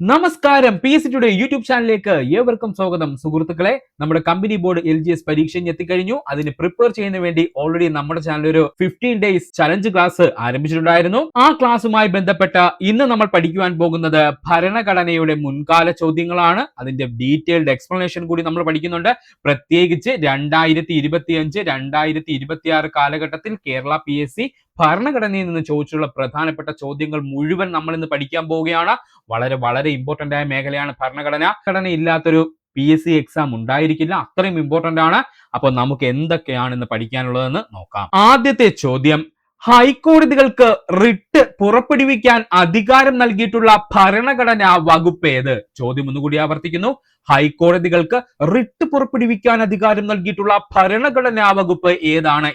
നമസ്കാരം, P S C today YouTube ചാനലിലേക്ക് ഏവർക്കും സ്വാഗതം. സുഹൃത്തുക്കളെ, നമ്മുടെ കമ്പനി ബോർഡ് LGS പരീക്ഷ എത്തിക്കഴിഞ്ഞു. അതിന് പ്രിപ്പയർ ചെയ്യുന്നതിന് വേണ്ടി ഓൾറെഡി നമ്മുടെ ചാനൽ ഒരു 15 ഡേയ്സ് ചലഞ്ച് ക്ലാസ് ആരംഭിച്ചിട്ടുണ്ടായിരുന്നു. ആ ക്ലാസ്സുമായി ബന്ധപ്പെട്ട ഇന്ന് നമ്മൾ പഠിക്കുവാൻ പോകുന്നത് ഭരണഘടനയുടെ മുൻകാല ചോദ്യങ്ങളാണ്. അതിന്റെ ഡീറ്റെയിൽഡ് എക്സ്പ്ലനേഷൻ കൂടി നമ്മൾ പഠിക്കുന്നുണ്ട്. പ്രത്യേകിച്ച് 2025, 2026 കാലഘട്ടത്തിൽ കേരള PSC ഭരണഘടനയിൽ നിന്ന് ചോദിച്ചുള്ള പ്രധാനപ്പെട്ട ചോദ്യങ്ങൾ മുഴുവൻ നമ്മൾ ഇന്ന് പഠിക്കാൻ പോവുകയാണ്. വളരെ ഇമ്പോർട്ടന്റ് ആയ മേഖലയാണ് ഭരണഘടന. ഘടന ഇല്ലാത്തൊരു PSC എക്സാം ഉണ്ടായിരിക്കില്ല, അത്രയും ഇമ്പോർട്ടന്റ് ആണ്. അപ്പോൾ നമുക്ക് എന്തൊക്കെയാണ് ഇന്ന് പഠിക്കാനുള്ളതെന്ന് നോക്കാം. ആദ്യത്തെ ചോദ്യം, ഹൈക്കോടതികൾക്ക് റിട്ട് പുറപ്പെടുവിക്കാൻ അധികാരം നൽകിയിട്ടുള്ള ഭരണഘടനാ വകുപ്പ് ഏത്? ചോദ്യം ഒന്നുകൂടി ആവർത്തിക്കുന്നു. ഹൈക്കോടതികൾക്ക് റിട്ട് പുറപ്പെടുവിക്കാൻ അധികാരം നൽകിയിട്ടുള്ള ഭരണഘടനാ വകുപ്പ് ഏതാണ്?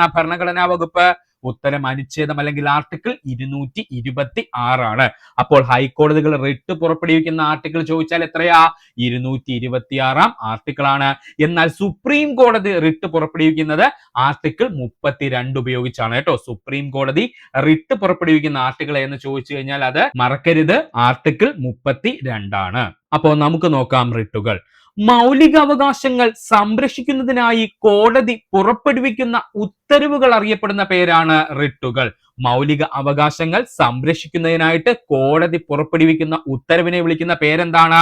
ആ ഭരണഘടനാ വകുപ്പ്? ഉത്തരം അനുച്ഛേദം അല്ലെങ്കിൽ ആർട്ടിക്കിൾ 226 ആണ്. അപ്പോൾ ഹൈക്കോടതികൾ റിട്ട് പുറപ്പെടുവിക്കുന്ന ആർട്ടിക്കിൾ ചോദിച്ചാൽ എത്രയാ? 226 ആർട്ടിക്കിൾ ആണ്. എന്നാൽ സുപ്രീം കോടതി റിട്ട് പുറപ്പെടുവിക്കുന്നത് ആർട്ടിക്കിൾ 32 ഉപയോഗിച്ചാണ് കേട്ടോ. സുപ്രീം കോടതി റിട്ട് പുറപ്പെടുവിക്കുന്ന ആർട്ടിക്കിൾ എന്ന് ചോദിച്ചു കഴിഞ്ഞാൽ അത് മറക്കരുത്, ആർട്ടിക്കിൾ 32 ആണ്. അപ്പോൾ നമുക്ക് നോക്കാം റിട്ടുകൾ. മൗലിക അവകാശങ്ങൾ സംരക്ഷിക്കുന്നതിനായി കോടതി പുറപ്പെടുവിക്കുന്ന ഉത്തരവുകൾ അറിയപ്പെടുന്ന പേരാണ് റിട്ടുകൾ. മൗലിക അവകാശങ്ങൾ സംരക്ഷിക്കുന്നതിനായിട്ട് കോടതി പുറപ്പെടുവിക്കുന്ന ഉത്തരവിനെ വിളിക്കുന്ന പേരെന്താണ്?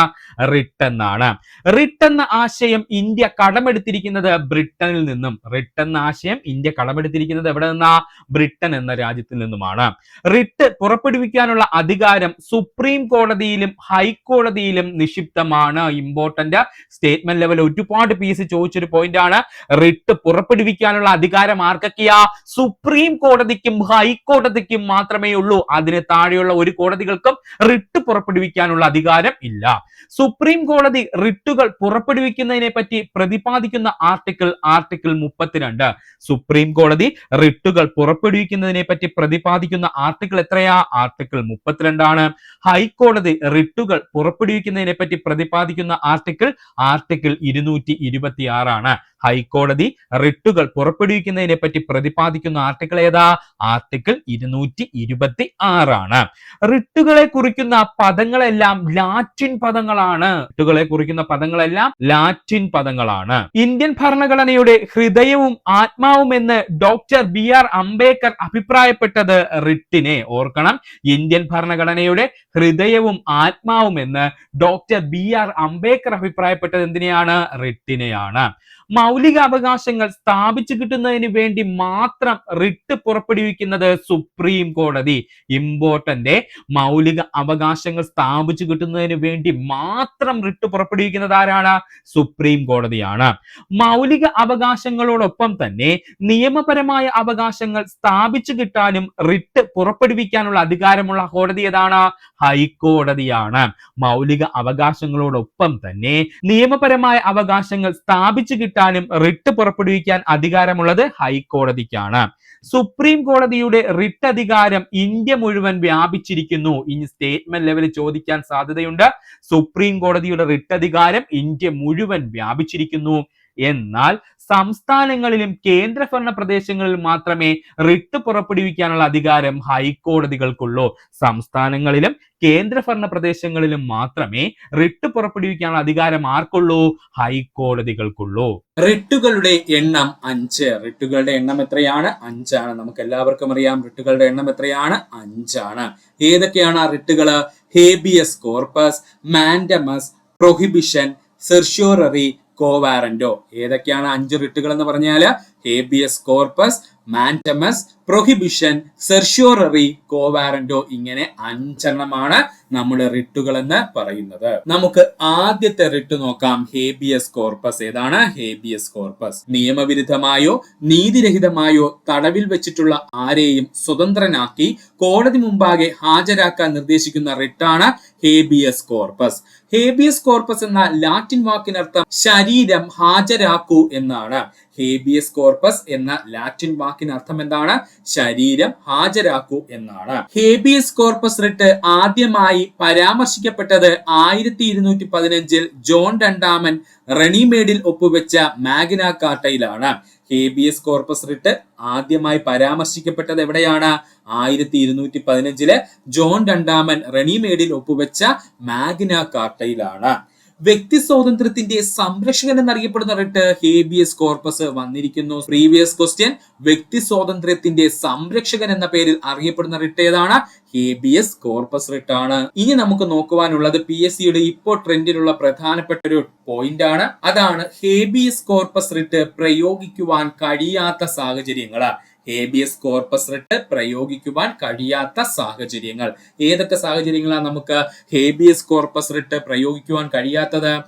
റിട്ട് എന്നാണ്. റിട്ട് എന്ന ആശയം ഇന്ത്യ കടമെടുത്തിരിക്കുന്നത് ബ്രിട്ടനിൽ നിന്നും. റിട്ട് എന്ന ആശയം ഇന്ത്യ കടമെടുത്തിരിക്കുന്നത് എവിടെ നിന്നാ? ബ്രിട്ടൻ എന്ന രാജ്യത്തിൽ നിന്നുമാണ്. റിട്ട് പുറപ്പെടുവിക്കാനുള്ള അധികാരം സുപ്രീം കോടതിയിലും ഹൈക്കോടതിയിലും നിക്ഷിപ്തമാണ്. ഇമ്പോർട്ടന്റ് സ്റ്റേറ്റ്മെന്റ് ലെവൽ ഒരുപാട് PSC ചോദിച്ചൊരു പോയിന്റ് ആണ്. റിട്ട് പുറപ്പെടുവിക്കാനുള്ള അധികാരം ആർക്കൊക്കെയാ? സുപ്രീം കോടതിക്കും ഹൈക്കോടതിക്കും മാത്രമേ ഉള്ളൂ. അതിന് താഴെയുള്ള ഒരു കോടതികൾക്കും റിട്ട് പുറപ്പെടുവിക്കാനുള്ള അധികാരം ഇല്ല. സുപ്രീം കോടതി റിട്ടുകൾ പുറപ്പെടുവിക്കുന്നതിനെ പറ്റി പ്രതിപാദിക്കുന്ന ആർട്ടിക്കിൾ 32. സുപ്രീം കോടതി റിട്ടുകൾ പുറപ്പെടുവിക്കുന്നതിനെ പറ്റി പ്രതിപാദിക്കുന്ന ആർട്ടിക്കിൾ എത്രയാ? ആർട്ടിക്കിൾ 32 ആണ്. ഹൈക്കോടതി റിട്ടുകൾ പുറപ്പെടുവിക്കുന്നതിനെ പറ്റി പ്രതിപാദിക്കുന്ന ആർട്ടിക്കിൾ 226 ആണ്. ഹൈക്കോടതി റിട്ടുകൾ പുറപ്പെടുവിക്കുന്നതിനെ പറ്റി പ്രതിപാദിക്കുന്ന ആർട്ടിക്കിൾ ഏതാ? ആർട്ടിക്കിൾ 226 ആണ്. റിട്ടുകളെ കുറിക്കുന്ന പദങ്ങളെല്ലാം ലാറ്റിൻ പദങ്ങളാണ്. റിട്ടുകളെ കുറിക്കുന്ന പദങ്ങളെല്ലാം ലാറ്റിൻ പദങ്ങളാണ്. ഇന്ത്യൻ ഭരണഘടനയുടെ ഹൃദയവും ആത്മാവും എന്ന് ഡോക്ടർ BR അംബേദ്കർ അഭിപ്രായപ്പെട്ടത് റിട്ടിനെ. ഓർക്കണം, ഇന്ത്യൻ ഭരണഘടനയുടെ ഹൃദയവും ആത്മാവും എന്ന് ഡോക്ടർ BR അംബേദ്കർ അഭിപ്രായപ്പെട്ടത് എന്തിനെയാണ്? റിട്ടിനെയാണ്. മൗലിക അവകാശങ്ങൾ സ്ഥാപിച്ചു കിട്ടുന്നതിന് വേണ്ടി മാത്രം റിട്ട് പുറപ്പെടുവിക്കുന്നത് സുപ്രീം കോടതി. ഇമ്പോർട്ടന്റ്, മൗലിക അവകാശങ്ങൾ സ്ഥാപിച്ചു കിട്ടുന്നതിന് വേണ്ടി മാത്രം റിട്ട് പുറപ്പെടുവിക്കുന്നത് ആരാണ്? സുപ്രീം കോടതിയാണ്. മൗലിക അവകാശങ്ങളോടൊപ്പം തന്നെ നിയമപരമായ അവകാശങ്ങൾ സ്ഥാപിച്ചു കിട്ടാനും റിട്ട് പുറപ്പെടുവിക്കാനുള്ള അധികാരമുള്ള കോടതി ഏതാണ്? ഹൈക്കോടതിയാണ്. മൗലിക അവകാശങ്ങളോടൊപ്പം തന്നെ നിയമപരമായ അവകാശങ്ങൾ സ്ഥാപിച്ചു കിട്ടാനും റിട്ട് പുറപ്പെടുവിക്കാൻ അധികാരമുള്ളത് ഹൈക്കോടതിക്കാണ്. സുപ്രീം കോടതിയുടെ റിട്ട് അധികാരം ഇന്ത്യ മുഴുവൻ വ്യാപിച്ചിരിക്കുന്നു. ഇനി സ്റ്റേറ്റ്മെന്റ് ലെവലിൽ ചോദിക്കാൻ സാധ്യതയുണ്ട്. സുപ്രീം കോടതിയുടെ റിട്ട് അധികാരം ഇന്ത്യ മുഴുവൻ വ്യാപിച്ചിരിക്കുന്നു. എന്നാൽ സംസ്ഥാനങ്ങളിലും കേന്ദ്രഭരണ പ്രദേശങ്ങളിലും മാത്രമേ റിട്ട് പുറപ്പെടുവിക്കാനുള്ള അധികാരം ഹൈക്കോടതികൾക്കുള്ളൂ. സംസ്ഥാനങ്ങളിലും കേന്ദ്രഭരണ പ്രദേശങ്ങളിലും മാത്രമേ റിട്ട് പുറപ്പെടുവിക്കാനുള്ള അധികാരം ആർക്കുള്ളൂ? ഹൈക്കോടതികൾക്കുള്ളൂ. റിട്ടുകളുടെ എണ്ണം 5. റിട്ടുകളുടെ എണ്ണം എത്രയാണ്? 5 ആണ്. നമുക്ക് എല്ലാവർക്കും അറിയാം റിട്ടുകളുടെ എണ്ണം എത്രയാണ്? 5 ആണ്. ഏതൊക്കെയാണ് ആ റിട്ടുകൾ? Habeas corpus, mandamus, prohibition, certiorari, quo warranto. ഏതൊക്കെയാണ് 5 റിട്ടുകൾ എന്ന് പറഞ്ഞാല്? Habeas corpus, mandamus, prohibition, certiorari, quo warranto. ഇങ്ങനെ 5 നമ്മുടെ റിട്ടുകൾ എന്ന് പറയുന്നത്. നമുക്ക് ആദ്യത്തെ റിട്ട് നോക്കാം. Habeas corpus. ഏതാണ് ഹേബിയസ് കോർപ്പസ്? നിയമവിരുദ്ധമായോ നീതിരഹിതമായോ തടവിൽ വെച്ചിട്ടുള്ള ആരെയും സ്വതന്ത്രനാക്കി കോടതി മുമ്പാകെ ഹാജരാക്കാൻ നിർദ്ദേശിക്കുന്ന റിട്ടാണ് ഹേബിയസ് കോർപ്പസ്. ഹേബിയസ് കോർപ്പസ് എന്ന ലാറ്റിൻ വാക്കിനർത്ഥം ശരീരം ഹാജരാക്കൂ എന്നാണ്. ഹേബിയസ് കോർപ്പസ് എന്ന ലാറ്റിൻ വാക്കിനർത്ഥം എന്താണ്? ശരീരം ഹാജരാക്കൂ എന്നാണ്. ഹേബിയസ് കോർപ്പസ് റിട്ട് ആദ്യമായി പരാമർശിക്കപ്പെട്ടത് 1215 ജോൺ രണ്ടാമൻ റെണിമേഡിൽ ഒപ്പുവെച്ച മാഗ്ന കാർട്ടയിലാണ്. ഹേബിയസ് കോർപ്പസ് റിട്ട് ആദ്യമായി പരാമർശിക്കപ്പെട്ടത് എവിടെയാണ്? 1215 ജോൺ രണ്ടാമൻ റെനിമേഡിൽ ഒപ്പുവെച്ച മാഗ്ന കാർട്ടയിലാണ്. വ്യക്തി സ്വാതന്ത്ര്യത്തിന്റെ സംരക്ഷകൻ എന്നറിയപ്പെടുന്ന റിട്ട് ഹേബിയസ് കോർപ്പസ് വന്നിരിക്കുന്നു. പ്രീവിയസ് ക്വസ്റ്റ്യൻ, വ്യക്തി സ്വാതന്ത്ര്യത്തിന്റെ സംരക്ഷകൻ എന്ന പേരിൽ അറിയപ്പെടുന്ന റിട്ട് ഏതാണ്? ഹേബിയസ് കോർപ്പസ് റിട്ട് ആണ്. ഇനി നമുക്ക് നോക്കുവാനുള്ളത് PSCയുടെ ഇപ്പോൾ ട്രെൻഡിലുള്ള പ്രധാനപ്പെട്ട ഒരു പോയിന്റ് ആണ്. അതാണ് ഹേബിയസ് കോർപ്പസ് റിട്ട് പ്രയോഗിക്കുവാൻ കഴിയാത്ത സാഹചര്യങ്ങൾ. ഹേബിയസ് കോർപ്പസ് റിട്ട് പ്രയോഗിക്കുവാൻ കഴിയാത്ത സാഹചര്യങ്ങൾ ഏതൊക്കെ സാഹചര്യങ്ങളാണ് നമുക്ക് ഹേബിയസ് കോർപ്പസ് റിട്ട് പ്രയോഗിക്കുവാൻ കഴിയാത്തത്?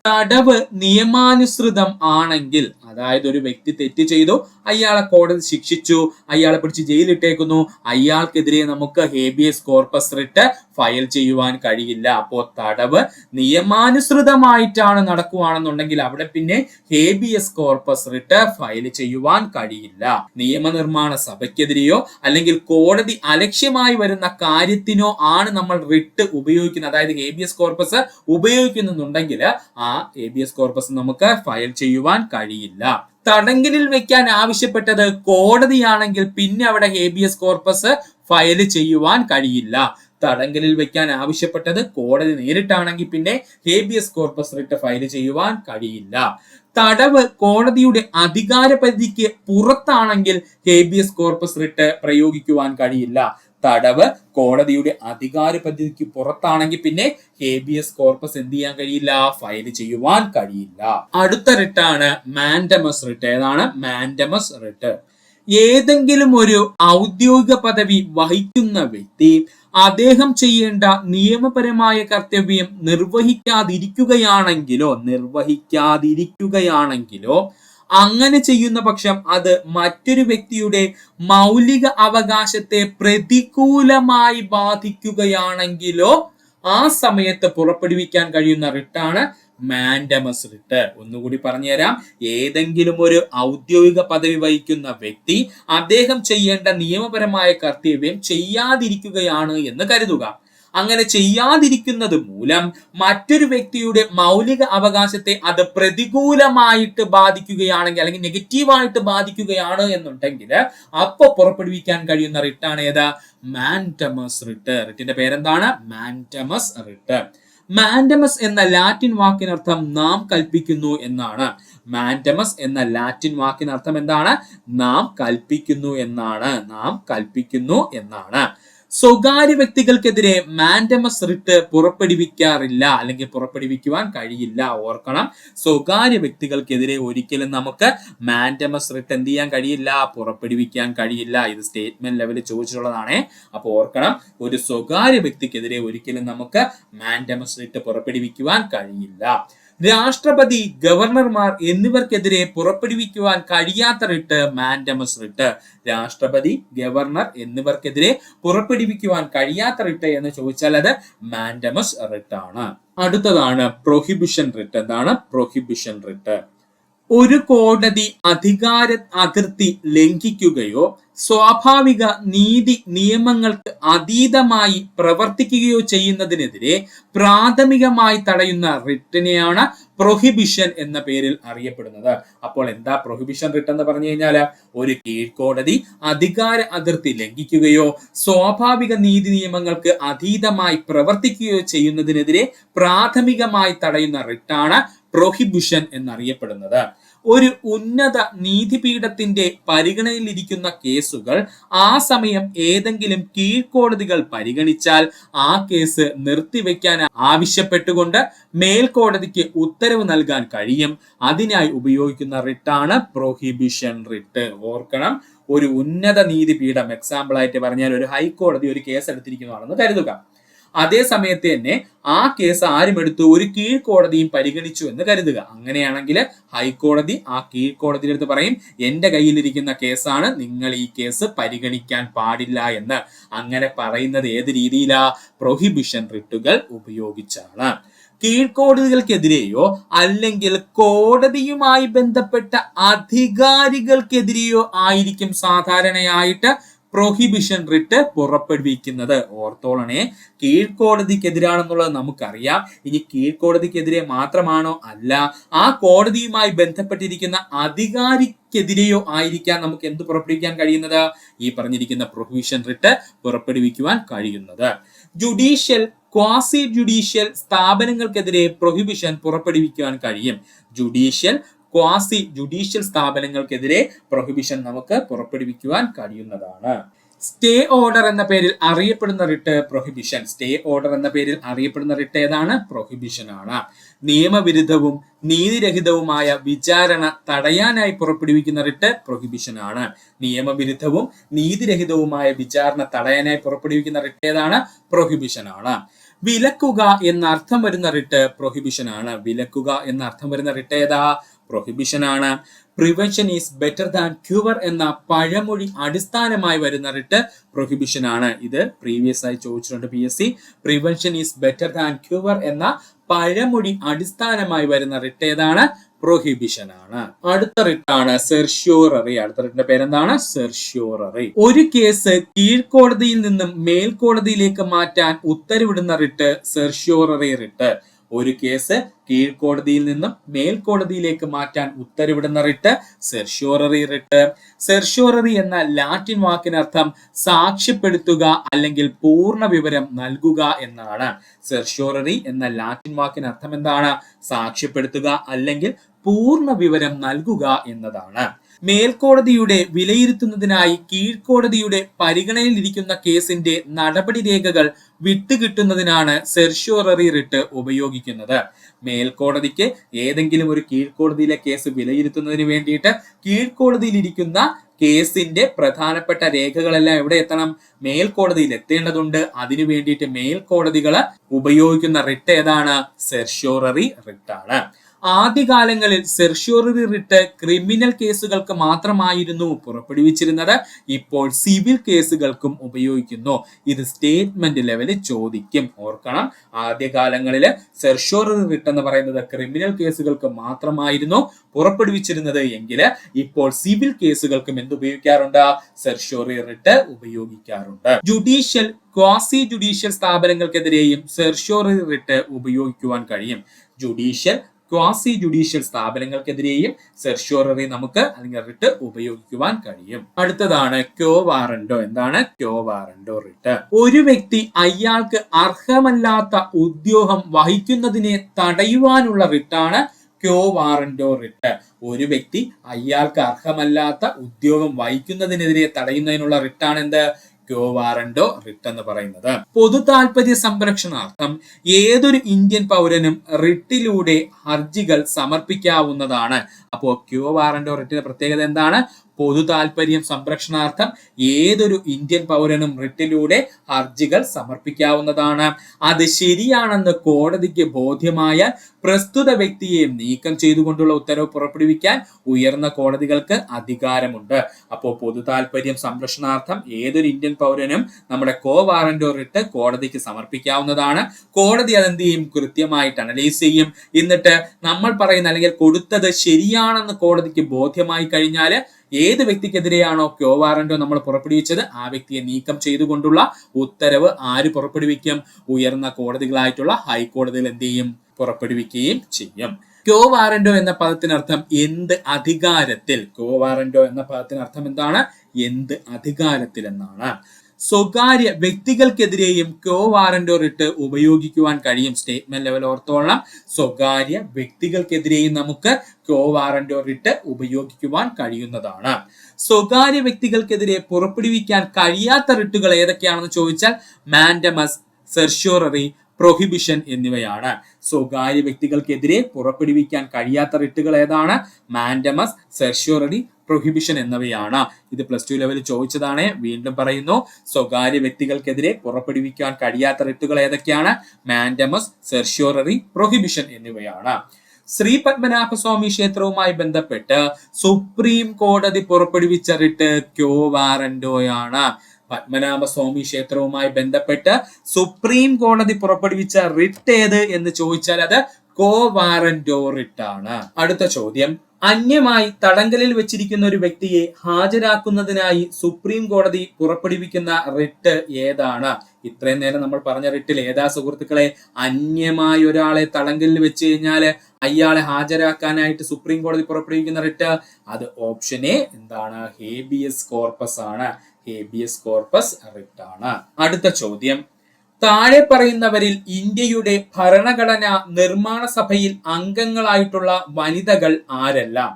തടവ് നിയമാനുസൃതം ആണെങ്കിൽ, അതായത് ഒരു വ്യക്തി തെറ്റ് ചെയ്തു, അയാളെ കോടതി ശിക്ഷിച്ചു, അയാളെ പിടിച്ച് ജയിലിട്ടേക്കുന്നു, അയാൾക്കെതിരെ നമുക്ക് ഹേബിയസ് കോർപ്പസ് റിട്ട് ഫയൽ ചെയ്യുവാൻ കഴിയില്ല. അപ്പോൾ തടവ് നിയമാനുസൃതമായിട്ടാണ് നടക്കുകയാണെന്നുണ്ടെങ്കിൽ അവിടെ പിന്നെ ഹേബിയസ് കോർപ്പസ് റിട്ട് ഫയൽ ചെയ്യുവാൻ കഴിയില്ല. നിയമനിർമ്മാണ സഭയ്ക്കെതിരെയോ അല്ലെങ്കിൽ കോടതി അലക്ഷ്യമായി വരുന്ന കാര്യത്തിനോ ആണ് നമ്മൾ റിട്ട് ഉപയോഗിക്കുന്നത്, അതായത് ഹേബിയസ് കോർപ്പസ് ഉപയോഗിക്കുന്നുണ്ടെങ്കിൽ ആ ഹേബിയസ് കോർപ്പസ് നമുക്ക് ഫയൽ ചെയ്യുവാൻ കഴിയില്ല. തടങ്കലിൽ വെക്കാൻ ആവശ്യപ്പെട്ടത് കോടതിയാണെങ്കിൽ പിന്നെ അവിടെ ഹേബിയസ് കോർപ്പസ് ഫയൽ ചെയ്യുവാൻ കഴിയില്ല. തടങ്കലിൽ വെക്കാൻ ആവശ്യപ്പെട്ടത് കോടതി നേരിട്ടാണെങ്കിൽ പിന്നെ ഹേബിയസ് കോർപ്പസ് റിട്ട് ഫയൽ ചെയ്യുവാൻ കഴിയില്ല. തടവ് കോടതിയുടെ അധികാര പരിധിക്ക് പുറത്താണെങ്കിൽ ഹേബിയസ് കോർപ്പസ് റിട്ട് പ്രയോഗിക്കുവാൻ കഴിയില്ല. തടവ് കോടതിയുടെ അധികാര പരിധിക്ക് പുറത്താണെങ്കിൽ പിന്നെ ഹേബിയസ് കോർപ്പസ് എന്ത് ചെയ്യാൻ കഴിയില്ല? ഫയൽ ചെയ്യുവാൻ കഴിയില്ല. അടുത്ത റിട്ടാണ് മാൻഡമസ് റിട്ട്. ഏതാണ് മാൻഡമസ് റിട്ട്? ഏതെങ്കിലും ഒരു ഔദ്യോഗിക പദവി വഹിക്കുന്ന വ്യക്തി അദ്ദേഹം ചെയ്യേണ്ട നിയമപരമായ കർത്തവ്യം നിർവഹിക്കാതിരിക്കുകയാണെങ്കിലോ അങ്ങനെ ചെയ്യുന്ന പക്ഷം അത് മറ്റൊരു വ്യക്തിയുടെ മൗലിക അവകാശത്തെ പ്രതികൂലമായി ബാധിക്കുകയാണെങ്കിലോ ആ സമയത്ത് പുറപ്പെടുവിക്കാൻ കഴിയുന്ന റിട്ടാണ് മാൻഡമസ് റിട്ട്. ഒന്നുകൂടി പറഞ്ഞുതരാം. ഏതെങ്കിലും ഒരു ഔദ്യോഗിക പദവി വഹിക്കുന്ന വ്യക്തി അദ്ദേഹം ചെയ്യേണ്ട നിയമപരമായ കർത്തവ്യം ചെയ്യാതിരിക്കുകയാണ് എന്ന് കരുതുക. അങ്ങനെ ചെയ്യാതിരിക്കുന്നത് മൂലം മറ്റൊരു വ്യക്തിയുടെ മൗലിക അവകാശത്തെ അത് പ്രതികൂലമായിട്ട് ബാധിക്കുകയാണെങ്കിൽ അല്ലെങ്കിൽ നെഗറ്റീവായിട്ട് ബാധിക്കുകയാണ് എന്നുണ്ടെങ്കിൽ അപ്പൊ പുറപ്പെടുവിക്കാൻ കഴിയുന്ന റിട്ടാണ് ഏതാ? Mandamus writ. റിട്ടിന്റെ പേരെന്താണ്? Mandamus writ. മാൻഡമസ് എന്ന ലാറ്റിൻ വാക്കിനർത്ഥം നാം കൽപ്പിക്കുന്നു എന്നാണ്. മാൻഡമസ് എന്ന ലാറ്റിൻ വാക്കിനർത്ഥം എന്താണ്? നാം കൽപ്പിക്കുന്നു എന്നാണ്. നാം കൽപ്പിക്കുന്നു എന്നാണ്. സ്വകാര്യ വ്യക്തികൾക്കെതിരെ മാൻഡമസ് റിട്ട് പുറപ്പെടുവിക്കാറില്ല അല്ലെങ്കിൽ പുറപ്പെടുവിക്കുവാൻ കഴിയില്ല. ഓർക്കണം, സ്വകാര്യ വ്യക്തികൾക്കെതിരെ ഒരിക്കലും നമുക്ക് മാൻഡമസ് റിട്ട് എന്ത് ചെയ്യാൻ കഴിയില്ല? പുറപ്പെടുവിക്കാൻ കഴിയില്ല. ഇത് സ്റ്റേറ്റ്മെന്റ് ലെവലിൽ ചോദിച്ചിട്ടുള്ളതാണ്. അപ്പോൾ ഓർക്കണം, ഒരു സ്വകാര്യ വ്യക്തിക്കെതിരെ ഒരിക്കലും നമുക്ക് മാൻഡമസ് റിട്ട് പുറപ്പെടുവിക്കുവാൻ കഴിയില്ല. രാഷ്ട്രപതി, ഗവർണർമാർ എന്നിവർക്കെതിരെ പുറപ്പെടുവിക്കുവാൻ കഴിയാത്ത റിട്ട് മാൻഡമസ് റിട്ട്. രാഷ്ട്രപതി, ഗവർണർ എന്നിവർക്കെതിരെ പുറപ്പെടുവിക്കുവാൻ കഴിയാത്ത റിട്ട് എന്ന് ചോദിച്ചാൽ അത് മാൻഡമസ് റിട്ട് ആണ്. അടുത്തതാണ് പ്രൊഹിബിഷൻ റിട്ട്. എന്താണ് പ്രൊഹിബിഷൻ റിട്ട്? ഒരു കോടതി അധികാര അതിർത്തി ലംഘിക്കുകയോ സ്വാഭാവിക നീതി നിയമങ്ങൾക്ക് അതീതമായി പ്രവർത്തിക്കുകയോ ചെയ്യുന്നതിനെതിരെ പ്രാഥമികമായി തടയുന്ന റിട്ടിനെയാണ് പ്രൊഹിബിഷൻ എന്ന പേരിൽ അറിയപ്പെടുന്നത്. അപ്പോൾ എന്താ പ്രൊഹിബിഷൻ റിട്ട് എന്ന് പറഞ്ഞു കഴിഞ്ഞാൽ? ഒരു കീഴ്ക്കോടതി അധികാര അതിർത്തി ലംഘിക്കുകയോ സ്വാഭാവിക നീതി നിയമങ്ങൾക്ക് അതീതമായി പ്രവർത്തിക്കുകയോ ചെയ്യുന്നതിനെതിരെ പ്രാഥമികമായി തടയുന്ന റിട്ടാണ് പ്രൊഹിബിഷൻ എന്നറിയപ്പെടുന്നത്. ഒരു ഉന്നത നീതിപീഠത്തിന്റെ പരിഗണനയിലിരിക്കുന്ന കേസുകൾ ആ സമയം ഏതെങ്കിലും കീഴ്ക്കോടതികൾ പരിഗണിച്ചാൽ ആ കേസ് നിർത്തിവെക്കാൻ ആവശ്യപ്പെട്ടുകൊണ്ട് മേൽക്കോടതിക്ക് ഉത്തരവ് നൽകാൻ കഴിയും. അതിനായി ഉപയോഗിക്കുന്ന റിട്ടാണ് പ്രൊഹിബിഷൻ റിട്ട്. ഓർക്കണം, ഒരു ഉന്നത നീതിപീഠം, എക്സാമ്പിൾ ആയിട്ട് പറഞ്ഞാൽ ഒരു ഹൈക്കോടതി ഒരു കേസ് എടുത്തിരിക്കുന്നതാണെന്ന് കരുതുക. അതേ സമയത്ത് തന്നെ ആ കേസ് ആരും എടുത്തു? ഒരു കീഴ്ക്കോടതിയും പരിഗണിച്ചു എന്ന് കരുതുക. അങ്ങനെയാണെങ്കിൽ ഹൈക്കോടതി ആ കീഴ്ക്കോടതിയുടെ അടുത്ത് പറയും, എന്റെ കയ്യിലിരിക്കുന്ന കേസാണ്, നിങ്ങൾ ഈ കേസ് പരിഗണിക്കാൻ പാടില്ല എന്ന്. അങ്ങനെ പറയുന്നത് ഏത് രീതിയിലാ? പ്രൊഹിബിഷൻ റിട്ടുകൾ ഉപയോഗിച്ചാണ്. കീഴ്ക്കോടതികൾക്കെതിരെയോ അല്ലെങ്കിൽ കോടതിയുമായി ബന്ധപ്പെട്ട അധികാരികൾക്കെതിരെയോ ആയിരിക്കും സാധാരണയായിട്ട് പ്രൊഹിബിഷൻ റിട്ട് പുറപ്പെടുവിക്കുന്നത്. ഓർത്തോളണേ, കീഴ്ക്കോടതിക്കെതിരാണെന്നുള്ളത് നമുക്കറിയാം. ഇനി കീഴ്ക്കോടതിക്കെതിരെ മാത്രമാണോ? അല്ല, ആ കോടതിയുമായി ബന്ധപ്പെട്ടിരിക്കുന്ന അധികാരിക്കെതിരെയോ ആയിരിക്കാം നമുക്ക് എന്ത് പുറപ്പെടുവിക്കാൻ കഴിയുന്നത്? ഈ പറഞ്ഞിരിക്കുന്ന പ്രൊഹിബിഷൻ റിട്ട് പുറപ്പെടുവിക്കുവാൻ കഴിയുന്നത്. ജുഡീഷ്യൽ, ക്വാസി ജുഡീഷ്യൽ സ്ഥാപനങ്ങൾക്കെതിരെ പ്രൊഹിബിഷൻ പുറപ്പെടുവിക്കുവാൻ കഴിയും. ജുഡീഷ്യൽ, ക്വാസി ജുഡീഷ്യൽ സ്ഥാപനങ്ങൾക്കെതിരെ പ്രൊഹിബിഷൻ നമുക്ക് പുറപ്പെടുവിക്കുവാൻ കഴിയുന്നതാണ്. സ്റ്റേ ഓർഡർ എന്ന പേരിൽ അറിയപ്പെടുന്ന റിട്ട് പ്രൊഹിബിഷൻ. സ്റ്റേ ഓർഡർ എന്ന പേരിൽ അറിയപ്പെടുന്ന റിട്ട് ഏതാണ്? പ്രൊഹിബിഷൻ ആണ്. നിയമവിരുദ്ധവും നീതിരഹിതവുമായ വിചാരണ തടയാനായി പുറപ്പെടുവിക്കുന്ന റിട്ട് പ്രൊഹിബിഷൻ ആണ്. നിയമവിരുദ്ധവും നീതിരഹിതവുമായ വിചാരണ തടയാനായി പുറപ്പെടുവിക്കുന്ന റിട്ട് ഏതാണ്? പ്രൊഹിബിഷൻ ആണ്. വിലക്കുക എന്ന അർത്ഥം വരുന്ന റിട്ട് പ്രൊഹിബിഷൻ ആണ്. വിലക്കുക എന്ന അർത്ഥം വരുന്ന റിട്ട് ഏതാ? പ്രൊഹിബിഷൻ ആണ്. Prevention is better than cure എന്ന പഴമൊഴി അടിസ്ഥാനമായി വരുന്ന റിട്ട് പ്രൊഹിബിഷൻ ആണ്. ഇത് പ്രീവിയസ് ആയി ചോദിച്ചിട്ടുണ്ട് PSC. Prevention is better than cure എന്ന പഴമൊഴി അടിസ്ഥാനമായി വരുന്ന റിട്ട് ഏതാണ്? പ്രൊഹിബിഷൻ ആണ്. അടുത്ത റിട്ടാണ് സെർഷ്യോററി. അടുത്ത റിട്ടിന്റെ പേരെന്താണ്? സെർഷ്യോററി. ഒരു കേസ് കീഴ്ക്കോടതിയിൽ നിന്നും മേൽക്കോടതിയിലേക്ക് മാറ്റാൻ ഉത്തരവിടുന്ന റിട്ട് സെർഷ്യോററി റിട്ട്. ഒരു കേസ് കീഴ്ക്കോടതിയിൽ നിന്നും മേൽക്കോടതിയിലേക്ക് മാറ്റാൻ ഉത്തരവിടുന്ന റിട്ട് സെർഷ്യോററി റിട്ട്. സെർഷ്യോററി എന്ന ലാറ്റിൻ വാക്കിനർത്ഥം സാക്ഷ്യപ്പെടുത്തുക അല്ലെങ്കിൽ പൂർണ്ണ വിവരം നൽകുക എന്നാണ്. സെർഷ്യോററി എന്ന ലാറ്റിൻ വാക്കിനർത്ഥം എന്താണ്? സാക്ഷ്യപ്പെടുത്തുക അല്ലെങ്കിൽ പൂർണ്ണ വിവരം നൽകുക എന്നതാണ്. മേൽക്കോടതിയുടെ വിലയിരുത്തുന്നതിനായി കീഴ്ക്കോടതിയുടെ പരിഗണനയിലിരിക്കുന്ന കേസിന്റെ നടപടി രേഖകൾ വിട്ടുകിട്ടുന്നതിനാണ് സെർഷ്യോററി റിട്ട് ഉപയോഗിക്കുന്നത്. മേൽക്കോടതിക്ക് ഏതെങ്കിലും ഒരു കീഴ്ക്കോടതിയിലെ കേസ് വിലയിരുത്തുന്നതിന് വേണ്ടിയിട്ട് കീഴ്ക്കോടതിയിലിരിക്കുന്ന കേസിന്റെ പ്രധാനപ്പെട്ട രേഖകളെല്ലാം എവിടെ എത്തണം? മേൽക്കോടതിയിൽ എത്തേണ്ടതുണ്ട്. അതിനു വേണ്ടിയിട്ട് മേൽക്കോടതികൾ ഉപയോഗിക്കുന്ന റിട്ട് ഏതാണ്? സെർഷ്യോററി റിട്ടാണ്. ആദ്യകാലങ്ങളിൽ സെർഷ്യോററി റിട്ട് ക്രിമിനൽ കേസുകൾക്ക് മാത്രമായിരുന്നു പുറപ്പെടുവിച്ചിരുന്നത്. ഇപ്പോൾ സിവിൽ കേസുകൾക്കും ഉപയോഗിക്കുന്നു. ഇത് സ്റ്റേറ്റ്മെന്റ് ലെവലിൽ ചോദിക്കും. ഓർക്കണം, ആദ്യകാലങ്ങളിൽ സെർഷ്യോററി റിട്ട് എന്ന് പറയുന്നത് ക്രിമിനൽ കേസുകൾക്ക് മാത്രമായിരുന്നു പുറപ്പെടുവിച്ചിരുന്നത് എങ്കിൽ ഇപ്പോൾ സിവിൽ കേസുകൾക്കും എന്ത് ഉപയോഗിക്കാറുണ്ട്? സെർഷ്യോററി റിട്ട് ഉപയോഗിക്കാറുണ്ട്. ജുഡീഷ്യൽ, ക്വാസി ജുഡീഷ്യൽ സ്ഥാപനങ്ങൾക്കെതിരെയും സെർഷ്യോററി റിട്ട് ഉപയോഗിക്കുവാൻ കഴിയും. ജുഡീഷ്യൽ, ക്വാസി ജുഡീഷ്യൽ സ്ഥാപനങ്ങൾക്കെതിരെയും സെർഷ്യോററി നമുക്ക് അല്ലെങ്കിൽ റിട്ട് ഉപയോഗിക്കുവാൻ കഴിയും. അടുത്തതാണ് ക്യോ വാറന്റോ. എന്താണ് ക്യോ വാറന്റോ റിട്ട്? ഒരു വ്യക്തി അയാൾക്ക് അർഹമല്ലാത്ത ഉദ്യോഗം വഹിക്കുന്നതിനെ തടയുവാനുള്ള റിട്ടാണ് ക്യോ വാറന്റോ റിട്ട്. ഒരു വ്യക്തി അയാൾക്ക് അർഹമല്ലാത്ത ഉദ്യോഗം വഹിക്കുന്നതിനെതിരെ തടയുന്നതിനുള്ള റിട്ടാണ് എന്ത്? ക്യോ വാറന്റോ റിട്ട് എന്ന് പറയുന്നത്. പൊതു താൽപര്യ സംരക്ഷണാർത്ഥം ഏതൊരു ഇന്ത്യൻ പൗരനും റിട്ടിലൂടെ ഹർജികൾ സമർപ്പിക്കാവുന്നതാണ്. അപ്പോ ക്യോ വാറന്റോ റിട്ടിന്റെ പ്രത്യേകത എന്താണ്? പൊതു താൽപര്യം സംരക്ഷണാർത്ഥം ഏതൊരു ഇന്ത്യൻ പൗരനും റിട്ടിലൂടെ ഹർജികൾ സമർപ്പിക്കാവുന്നതാണ്. അത് ശരിയാണെന്ന് കോടതിക്ക് ബോധ്യമായ പ്രസ്തുത വ്യക്തിയെ നീക്കം ചെയ്തുകൊണ്ടുള്ള ഉത്തരവ് പുറപ്പെടുവിക്കാൻ ഉയർന്ന കോടതികൾക്ക് അധികാരമുണ്ട്. അപ്പോൾ പൊതു താൽപര്യം സംരക്ഷണാർത്ഥം ഏതൊരു ഇന്ത്യൻ പൗരനും നമ്മുടെ ക്യോ വാറന്റോ റിട്ട് കോടതിക്ക് സമർപ്പിക്കാവുന്നതാണ്. കോടതി അതെന്ത് ചെയ്യും? കൃത്യമായിട്ട് അനലൈസ് ചെയ്യും. എന്നിട്ട് നമ്മൾ പറയുന്ന അല്ലെങ്കിൽ കൊടുത്തത് ശരിയാണെന്ന് കോടതിക്ക് ബോധ്യമായി കഴിഞ്ഞാൽ ഏത് വ്യക്തിക്കെതിരെയാണോ ക്യോ വാറന്റോ നമ്മൾ പുറപ്പെടുവിച്ചത് ആ വ്യക്തിയെ നീക്കം ചെയ്തുകൊണ്ടുള്ള ഉത്തരവ് ആര് പുറപ്പെടുവിക്കും? ഉയർന്ന കോടതികളായിട്ടുള്ള ഹൈക്കോടതികൾ എന്ത് ചെയ്യും? പുറപ്പെടുവിക്കുകയും ചെയ്യും. ക്യോ വാറന്റോ എന്ന പദത്തിനർത്ഥം എന്ത് അധികാരത്തിൽ. ക്യോ വാറന്റോ എന്ന പദത്തിനർത്ഥം എന്താണ്? എന്ത് അധികാരത്തിൽ എന്നാണ്. സ്വകാര്യ വ്യക്തികൾക്കെതിരെയും ക്യോ വാറന്റോ റിട്ട് ഉപയോഗിക്കുവാൻ കഴിയും. സ്റ്റേറ്റ്മെന്റ് ലെവൽ ഓർത്തോളണം. സ്വകാര്യ വ്യക്തികൾക്കെതിരെയും നമുക്ക് ക്യോ വാറന്റോ റിട്ട് ഉപയോഗിക്കുവാൻ കഴിയുന്നതാണ്. സ്വകാര്യ വ്യക്തികൾക്കെതിരെ പുറപ്പെടുവിക്കാൻ കഴിയാത്ത റിട്ടുകൾ ഏതൊക്കെയാണെന്ന് ചോദിച്ചാൽ മാൻഡമസ്, സെർഷ്യോററി, പ്രൊഹിബിഷൻ എന്നിവയാണ്. സ്വകാര്യ വ്യക്തികൾക്കെതിരെ പുറപ്പെടുവിക്കാൻ കഴിയാത്ത റിട്ടുകൾ ഏതാണ്? മാൻഡമസ്, സെർഷ്യോററി, പ്രൊഹിബിഷൻ എന്നിവയാണ്. ഇത് +2 ലെവലിൽ ചോദിച്ചതാണ്. വീണ്ടും പറയുന്നു, സ്വകാര്യ വ്യക്തികൾക്കെതിരെ പുറപ്പെടുവിക്കാൻ കഴിയാത്ത റിട്ടുകൾ ഏതൊക്കെയാണ്? മാൻഡമസ്, സെർഷ്യോററി, പ്രൊഹിബിഷൻ എന്നിവയാണ്. ശ്രീ പത്മനാഭസ്വാമി ക്ഷേത്രവുമായി ബന്ധപ്പെട്ട് സുപ്രീം കോടതി പുറപ്പെടുവിച്ച റിട്ട് ക്യോ വാറന്റോയാണ്. പത്മനാഭസ്വാമി ക്ഷേത്രവുമായി ബന്ധപ്പെട്ട് സുപ്രീം കോടതി പുറപ്പെടുവിച്ച റിട്ട് ഏത് എന്ന് ചോദിച്ചാൽ അത് ക്യോ വാറന്റോ റിട്ട് ആണ്. അടുത്ത ചോദ്യം, അന്യമായി തടങ്കലിൽ വെച്ചിരിക്കുന്ന ഒരു വ്യക്തിയെ ഹാജരാക്കുന്നതിനായി സുപ്രീം കോടതി പുറപ്പെടുവിക്കുന്ന റിട്ട് ഏതാണ്? ഇത്രയും നേരം നമ്മൾ പറഞ്ഞ റിട്ടിൽ ഏതാ സുഹൃത്തുക്കളെ? അന്യമായി ഒരാളെ തടങ്കലിൽ വെച്ച് കഴിഞ്ഞാൽ അയാളെ ഹാജരാക്കാനായിട്ട് സുപ്രീം കോടതി പുറപ്പെടുവിക്കുന്ന റിട്ട്, അത് ഓപ്ഷൻ എ എന്താണ്? ഹേബിയസ് കോർപ്പസ് ആണ്. ഹേബിയസ് കോർപ്പസ് റിട്ട് ആണ്. അടുത്ത ചോദ്യം, താഴെ പറയുന്നവരിൽ ഇന്ത്യയുടെ ഭരണഘടനാ നിർമ്മാണ സഭയിൽ അംഗങ്ങളായിട്ടുള്ള വനിതകൾ ആരെല്ലാം?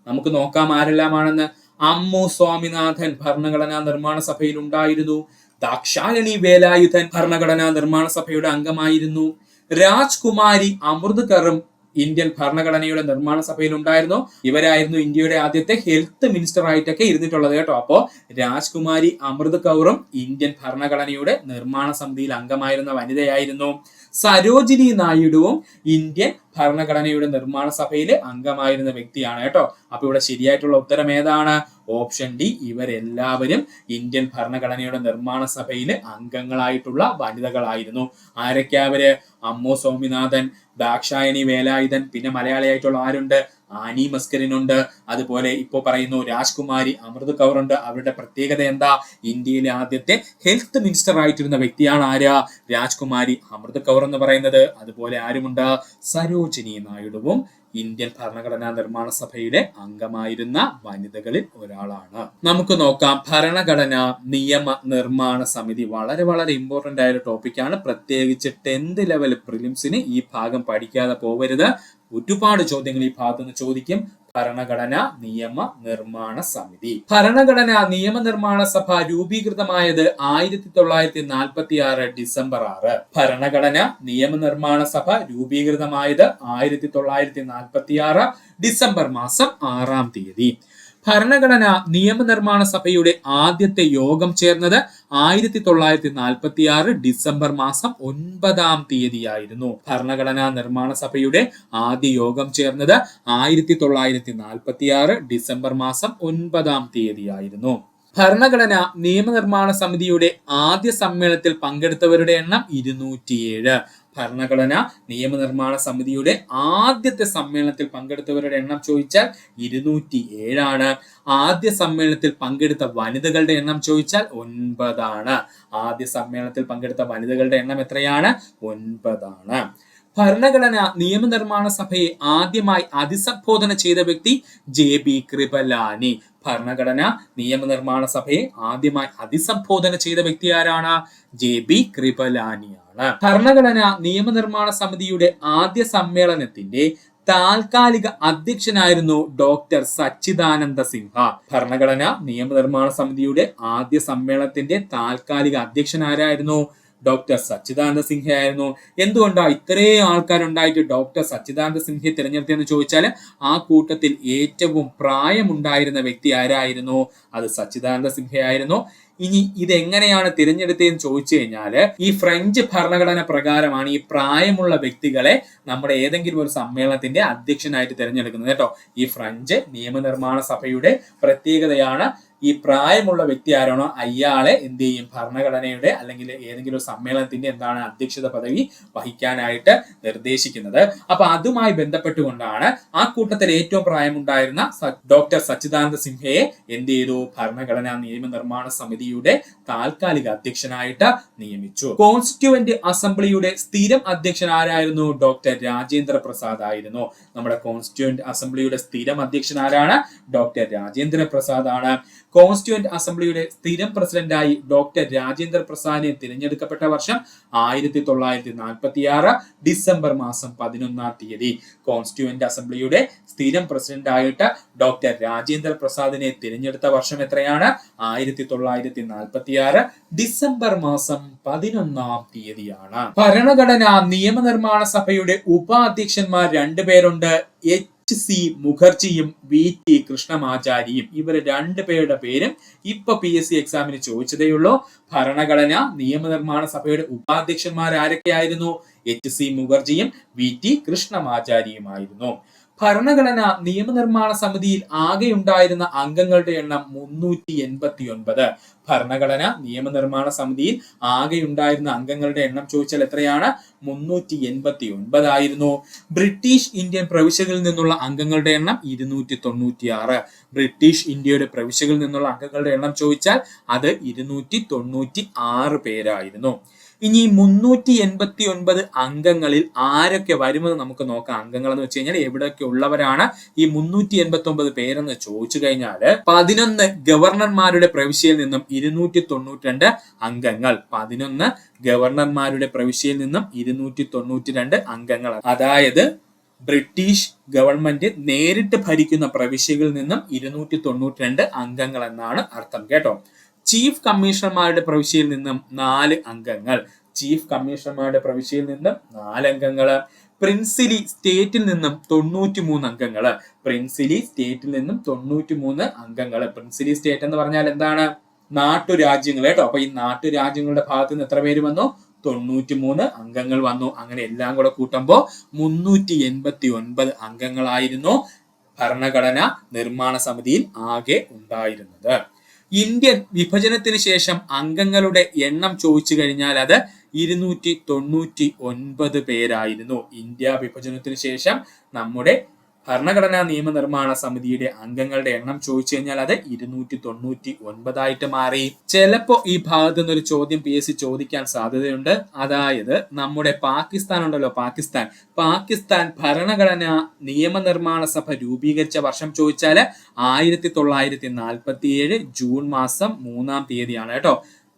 നമുക്ക് നോക്കാം ആരെല്ലാമാണെന്ന്. അമ്മു സ്വാമിനാഥൻ ഭരണഘടനാ നിർമ്മാണ സഭയിൽ ഉണ്ടായിരുന്നു. ദാക്ഷായണി വേലായുധൻ ഭരണഘടനാ നിർമ്മാണ സഭയുടെ അംഗമായിരുന്നു. രാജ്കുമാരി അമൃത്കറും ഇന്ത്യൻ ഭരണഘടനയുടെ നിർമ്മാണ സഭയിൽ ഉണ്ടായിരുന്നു. ഇവരായിരുന്നു ഇന്ത്യയുടെ ആദ്യത്തെ ഹെൽത്ത് മിനിസ്റ്റർ ആയിട്ടൊക്കെ ഇരുന്നിട്ടുള്ളത് കേട്ടോ. അപ്പോ രാജ്കുമാരി അമൃത് കൗറും ഇന്ത്യൻ ഭരണഘടനയുടെ നിർമ്മാണ സമിതിയിൽ അംഗമായിരുന്ന വനിതയായിരുന്നു. സരോജിനി നായിഡുവും ഇന്ത്യൻ ഭരണഘടനയുടെ നിർമ്മാണ സഭയിൽ അംഗമായിരുന്ന വ്യക്തിയാണ് കേട്ടോ. അപ്പൊ ഇവിടെ ശരിയായിട്ടുള്ള ഉത്തരം ഏതാണ്? Option D. ഇവരെല്ലാവരും ഇന്ത്യൻ ഭരണഘടനയുടെ നിർമ്മാണ സഭയിൽ അംഗങ്ങളായിട്ടുള്ള വനിതകളായിരുന്നു. ആരൊക്കെ അവര്? അമ്മു സ്വാമിനാഥൻ, ദാക്ഷായണി വേലായുധൻ, പിന്നെ മലയാളിയായിട്ടുള്ള ആരുണ്ട്? ആനി മസ്കരിനുണ്ട്. അതുപോലെ ഇപ്പോ പറയുന്നു രാജ്കുമാരി അമൃത് കൗർ ഉണ്ട്. അവരുടെ പ്രത്യേകത എന്താ? ഇന്ത്യയിലെ ആദ്യത്തെ ഹെൽത്ത് മിനിസ്റ്റർ ആയിട്ടിരുന്ന വ്യക്തിയാണ് ആരാ? രാജ്കുമാരി അമൃത് കൗർ എന്ന് പറയുന്നത്. അതുപോലെ ആരുമുണ്ട്? സരോജിനി നായിഡുവും ഇന്ത്യൻ ഭരണഘടനാ നിർമ്മാണ സഭയിലെ അംഗമായിരുന്ന വനിതകളിൽ ഒരാളാണ്. നമുക്ക് നോക്കാം ഭരണഘടനാ നിയമ നിർമ്മാണ സമിതി. വളരെ വളരെ ഇമ്പോർട്ടന്റ് ആയ ഒരു ടോപ്പിക്കാണ്. പ്രത്യേകിച്ച് 10th ലെവൽ പ്രിലിംസിന് ഈ ഭാഗം പഠിക്കാതെ പോവരുത്. ഒരുപാട് ചോദ്യങ്ങൾ ഈ ഭാഗത്ത് നിന്ന് ചോദിക്കും. ഭരണഘടനാ നിയമ നിർമ്മാണ സമിതി. ഭരണഘടനാ നിയമ നിർമ്മാണ സഭ രൂപീകൃതമായത് 1946 ഡിസംബർ 6. ഭരണഘടന നിയമ നിർമ്മാണ സഭ രൂപീകൃതമായത് 1946 ഡിസംബർ മാസം 6-ാം തീയതി. ഭരണഘടനാ നിയമനിർമ്മാണ സഭയുടെ ആദ്യത്തെ യോഗം ചേർന്നത് 1946 ഡിസംബർ മാസം 9-ാം തീയതിയായിരുന്നു. ഭരണഘടനാ നിർമ്മാണ സഭയുടെ ആദ്യ യോഗം ചേർന്നത് 1946 ഡിസംബർ മാസം 9-ാം തീയതിയായിരുന്നു. ഭരണഘടനാ നിയമനിർമ്മാണ സമിതിയുടെ ആദ്യ സമ്മേളനത്തിൽ പങ്കെടുത്തവരുടെ എണ്ണം 207. ഭരണഘടനാ നിയമനിർമ്മാണ സമിതിയുടെ ആദ്യത്തെ സമ്മേളനത്തിൽ പങ്കെടുത്തവരുടെ എണ്ണം ചോദിച്ചാൽ 207 ആണ്. ആദ്യ സമ്മേളനത്തിൽ പങ്കെടുത്ത വനിതകളുടെ എണ്ണം ചോദിച്ചാൽ 9 ആണ്. ആദ്യ സമ്മേളനത്തിൽ പങ്കെടുത്ത വനിതകളുടെ എണ്ണം എത്രയാണ്? 9 ആണ്. ഭരണഘടനാ നിയമനിർമ്മാണ സഭയെ ആദ്യമായി അഭിസംബോധന ചെയ്ത വ്യക്തി JB കൃപലാനി. ഭരണഘടനാ നിയമനിർമ്മാണ സഭയെ ആദ്യമായി അഭിസംബോധന ചെയ്ത വ്യക്തി ആരാണ്? JB കൃപലാനിയാണ്. ഭരണഘടനാ നിയമനിർമ്മാണ സമിതിയുടെ ആദ്യ സമ്മേളനത്തിന്റെ താൽക്കാലിക അധ്യക്ഷനായിരുന്നു ഡോക്ടർ സച്ചിദാനന്ദ സിൻഹ. ഭരണഘടനാ നിയമനിർമ്മാണ സമിതിയുടെ ആദ്യ സമ്മേളനത്തിന്റെ താൽക്കാലിക അധ്യക്ഷൻ ആരായിരുന്നു? ഡോക്ടർ സച്ചിദാനന്ദ സിൻഹ ആയിരുന്നു. എന്തുകൊണ്ടാ ഇത്രയും ആൾക്കാരുണ്ടായിട്ട് ഡോക്ടർ സച്ചിദാനന്ദ സിൻഹയെ തിരഞ്ഞെടുത്തതെന്ന് ചോദിച്ചാൽ ആ കൂട്ടത്തിൽ ഏറ്റവും പ്രായമുണ്ടായിരുന്ന വ്യക്തി ആരായിരുന്നു? അത് സച്ചിദാനന്ദ സിൻഹയായിരുന്നു. ഇനി ഇതെങ്ങനെയാണ് തിരഞ്ഞെടുത്തതെന്ന് ചോദിച്ചു കഴിഞ്ഞാല് ഈ ഫ്രഞ്ച് ഭരണഘടന പ്രകാരമാണ് ഈ പ്രായമുള്ള വ്യക്തികളെ നമ്മുടെ ഏതെങ്കിലും ഒരു സമ്മേളനത്തിന്റെ അധ്യക്ഷനായിട്ട് തിരഞ്ഞെടുക്കുന്നത് കേട്ടോ. ഈ ഫ്രഞ്ച് നിയമനിർമ്മാണ സഭയുടെ പ്രത്യേകതയാണ് ഈ പ്രായമുള്ള വ്യക്തി ആരാണോ അയാളെ എന്ത് ചെയ്യും? ഭരണഘടനയുടെ അല്ലെങ്കിൽ ഏതെങ്കിലും ഒരു സമ്മേളനത്തിന്റെ എന്താണ് അധ്യക്ഷത പദവി വഹിക്കാനായിട്ട് നിർദ്ദേശിക്കുന്നത്. അപ്പൊ അതുമായി ബന്ധപ്പെട്ടുകൊണ്ടാണ് ആ കൂട്ടത്തിൽ ഏറ്റവും പ്രായമുണ്ടായിരുന്ന ഡോക്ടർ സച്ചിദാനന്ദ സിൻഹയെ എന്ത് ചെയ്തു? ഭരണഘടനാ നിയമനിർമ്മാണ സമിതിയുടെ താൽക്കാലിക അധ്യക്ഷനായിട്ട് നിയമിച്ചു. കോൺസ്റ്റിറ്റ്യൂവന്റ് അസംബ്ലിയുടെ സ്ഥിരം അധ്യക്ഷൻ ആരായിരുന്നു? ഡോക്ടർ രാജേന്ദ്ര പ്രസാദ് ആയിരുന്നു. നമ്മുടെ കോൺസ്റ്റിറ്റ്യൂവന്റ് അസംബ്ലിയുടെ സ്ഥിരം അധ്യക്ഷൻ ആരാണ്? ഡോക്ടർ രാജേന്ദ്ര പ്രസാദ് ആണ്. കോൺസ്റ്റിറ്റ്യൂവന്റ് അസംബ്ലിയുടെ സ്ഥിരം പ്രസിഡന്റായി ഡോക്ടർ രാജേന്ദ്ര പ്രസാദിനെ തിരഞ്ഞെടുക്കപ്പെട്ട വർഷം 1946 ഡിസംബർ മാസം 11-ാം തീയതി. കോൺസ്റ്റിറ്റ്യൂവന്റ് അസംബ്ലിയുടെ സ്ഥിരം പ്രസിഡന്റായിട്ട് ഡോക്ടർ രാജേന്ദ്ര പ്രസാദിനെ തിരഞ്ഞെടുത്ത വർഷം എത്രയാണ്? 1946 ഡിസംബർ മാസം 11-ാം തീയതിയാണ്. ഭരണഘടനാ നിയമനിർമ്മാണ സഭയുടെ ഉപാധ്യക്ഷന്മാർ 2 പേരുണ്ട്. HC മുഖർജിയും VT കൃഷ്ണമാചാരിയും. ഇവർ 2 പേരുടെ പേരും ഇപ്പൊ PSC എക്സാമിന് ചോദിച്ചതേയുള്ളൂ. ഭരണഘടനാ നിയമനിർമ്മാണ സഭയുടെ ഉപാധ്യക്ഷന്മാർ ആരൊക്കെയായിരുന്നു? HC മുഖർജിയും VT കൃഷ്ണമാചാരിയുമായിരുന്നു. ഭരണഘടനാ നിയമനിർമ്മാണ സമിതിയിൽ ആകെ ഉണ്ടായിരുന്ന അംഗങ്ങളുടെ എണ്ണം 389. ഭരണഘടനാ നിയമനിർമ്മാണ സമിതിയിൽ ആകെ ഉണ്ടായിരുന്ന അംഗങ്ങളുടെ എണ്ണം ചോദിച്ചാൽ എത്രയാണ്? 389 ആയിരുന്നു. ബ്രിട്ടീഷ് ഇന്ത്യൻ പ്രവിശ്യകളിൽ നിന്നുള്ള അംഗങ്ങളുടെ എണ്ണം 296. ബ്രിട്ടീഷ് ഇന്ത്യയുടെ പ്രവിശ്യകളിൽ നിന്നുള്ള അംഗങ്ങളുടെ എണ്ണം ചോദിച്ചാൽ അത് 296 പേരായിരുന്നു. ഇനി 389 അംഗങ്ങളിൽ ആരൊക്കെ വരുമെന്ന് നമുക്ക് നോക്കാം. അംഗങ്ങൾ എന്ന് വെച്ച് കഴിഞ്ഞാൽ എവിടെയൊക്കെ ഉള്ളവരാണ് ഈ 389 പേരെന്ന് ചോദിച്ചു കഴിഞ്ഞാൽ 11 ഗവർണർമാരുടെ പ്രവിശ്യയിൽ നിന്നും 292 അംഗങ്ങൾ. 11 ഗവർണർമാരുടെ പ്രവിശ്യയിൽ നിന്നും 292 അംഗങ്ങൾ. അതായത് ബ്രിട്ടീഷ് ഗവൺമെന്റ് നേരിട്ട് ഭരിക്കുന്ന പ്രവിശ്യകളിൽ നിന്നും 292 അംഗങ്ങൾ എന്നാണ് അർത്ഥം കേട്ടോ. ചീഫ് കമ്മീഷണർമാരുടെ പ്രവിശ്യയിൽ നിന്നും 4 അംഗങ്ങൾ. ചീഫ് കമ്മീഷണർമാരുടെ പ്രവിശ്യയിൽ നിന്നും 4 അംഗങ്ങൾ. പ്രിൻസിലി സ്റ്റേറ്റിൽ നിന്നും 93 അംഗങ്ങൾ. പ്രിൻസിലി സ്റ്റേറ്റിൽ നിന്നും 93 അംഗങ്ങൾ. പ്രിൻസിലി സ്റ്റേറ്റ് എന്ന് പറഞ്ഞാൽ എന്താണ്? നാട്ടുരാജ്യങ്ങൾ കേട്ടോ. അപ്പൊ ഈ നാട്ടുരാജ്യങ്ങളുടെ ഭാഗത്ത് നിന്ന് എത്ര പേര് വന്നു? 93 അംഗങ്ങൾ വന്നു. അങ്ങനെ എല്ലാം കൂടെ കൂട്ടുമ്പോൾ 389 അംഗങ്ങളായിരുന്നു ഭരണഘടനാ നിർമ്മാണ സമിതിയിൽ ആകെ ഉണ്ടായിരുന്നത്. ഇന്ത്യൻ വിഭജനത്തിന് ശേഷം അംഗങ്ങളുടെ എണ്ണം ചോദിച്ചു കഴിഞ്ഞാൽ അത് 299 പേരായിരുന്നു. ഇന്ത്യ വിഭജനത്തിന് ശേഷം നമ്മുടെ ഭരണഘടനാ നിയമനിർമ്മാണ സമിതിയുടെ അംഗങ്ങളുടെ എണ്ണം ചോദിച്ചു കഴിഞ്ഞാൽ അത് 299 ആയിട്ട് മാറി. ചിലപ്പോ ഈ ഭാഗത്ത് നിന്നൊരു ചോദ്യം PSC ചോദിക്കാൻ സാധ്യതയുണ്ട്. അതായത് നമ്മുടെ പാകിസ്ഥാൻ ഉണ്ടല്ലോ, പാകിസ്ഥാൻ ഭരണഘടനാ നിയമനിർമ്മാണ സഭ രൂപീകരിച്ച വർഷം ചോദിച്ചാൽ 1947 ജൂൺ മാസം 3-ാം തീയതിയാണ് കേട്ടോ.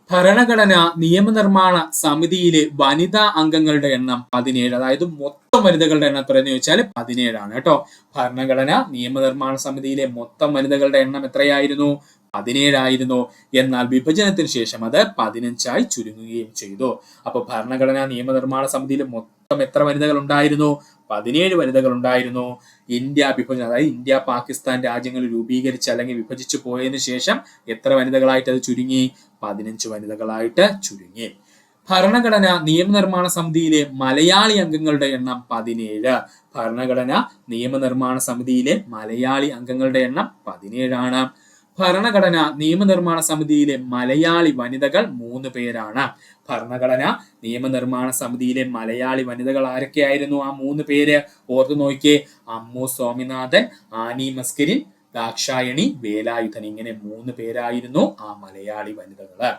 ഭരണഘടനാ നിയമനിർമ്മാണ സമിതിയിലെ വനിതാ അംഗങ്ങളുടെ എണ്ണം 17. അതായത് മൊത്തം വനിതകളുടെ എണ്ണം എത്രയെന്ന് ചോദിച്ചാൽ 17 ആണ് കേട്ടോ. ഭരണഘടനാ നിയമനിർമ്മാണ സമിതിയിലെ മൊത്തം വനിതകളുടെ എണ്ണം എത്രയായിരുന്നു? 17 ആയിരുന്നു. എന്നാൽ വിഭജനത്തിന് ശേഷം അത് 15 ചുരുങ്ങുകയും ചെയ്തു. അപ്പൊ ഭരണഘടനാ നിയമനിർമ്മാണ സമിതിയിൽ മൊത്തം എത്ര വനിതകൾ ഉണ്ടായിരുന്നു? 17 വനിതകൾ ഉണ്ടായിരുന്നു. ഇന്ത്യ വിഭജനം, അതായത് ഇന്ത്യ പാകിസ്ഥാൻ രാജ്യങ്ങൾ രൂപീകരിച്ച് അല്ലെങ്കിൽ വിഭജിച്ചു പോയതിനു ശേഷം എത്ര വനിതകളായിട്ട് അത് ചുരുങ്ങി? 15 വനിതകളായിട്ട് ചുരുങ്ങി. ഭരണഘടനാ നിയമനിർമ്മാണ സമിതിയിലെ മലയാളി അംഗങ്ങളുടെ എണ്ണം 17. ഭരണഘടനാ നിയമനിർമ്മാണ സമിതിയിലെ മലയാളി അംഗങ്ങളുടെ എണ്ണം 17 ആണ്. ഭരണഘടനാ നിയമനിർമ്മാണ സമിതിയിലെ മലയാളി വനിതകൾ 3 പേരാണ്. ഭരണഘടനാ നിയമനിർമ്മാണ സമിതിയിലെ മലയാളി വനിതകൾ ആരൊക്കെയായിരുന്നു? ആ 3 പേര് ഓർത്തു നോക്കിയേ. അമ്മു സ്വാമിനാഥൻ, ആനി മസ്കരിൻ, ദാക്ഷായണി വേലായുധൻ. ഇങ്ങനെ 3 പേരായിരുന്നു ആ മലയാളി വനിതകള്.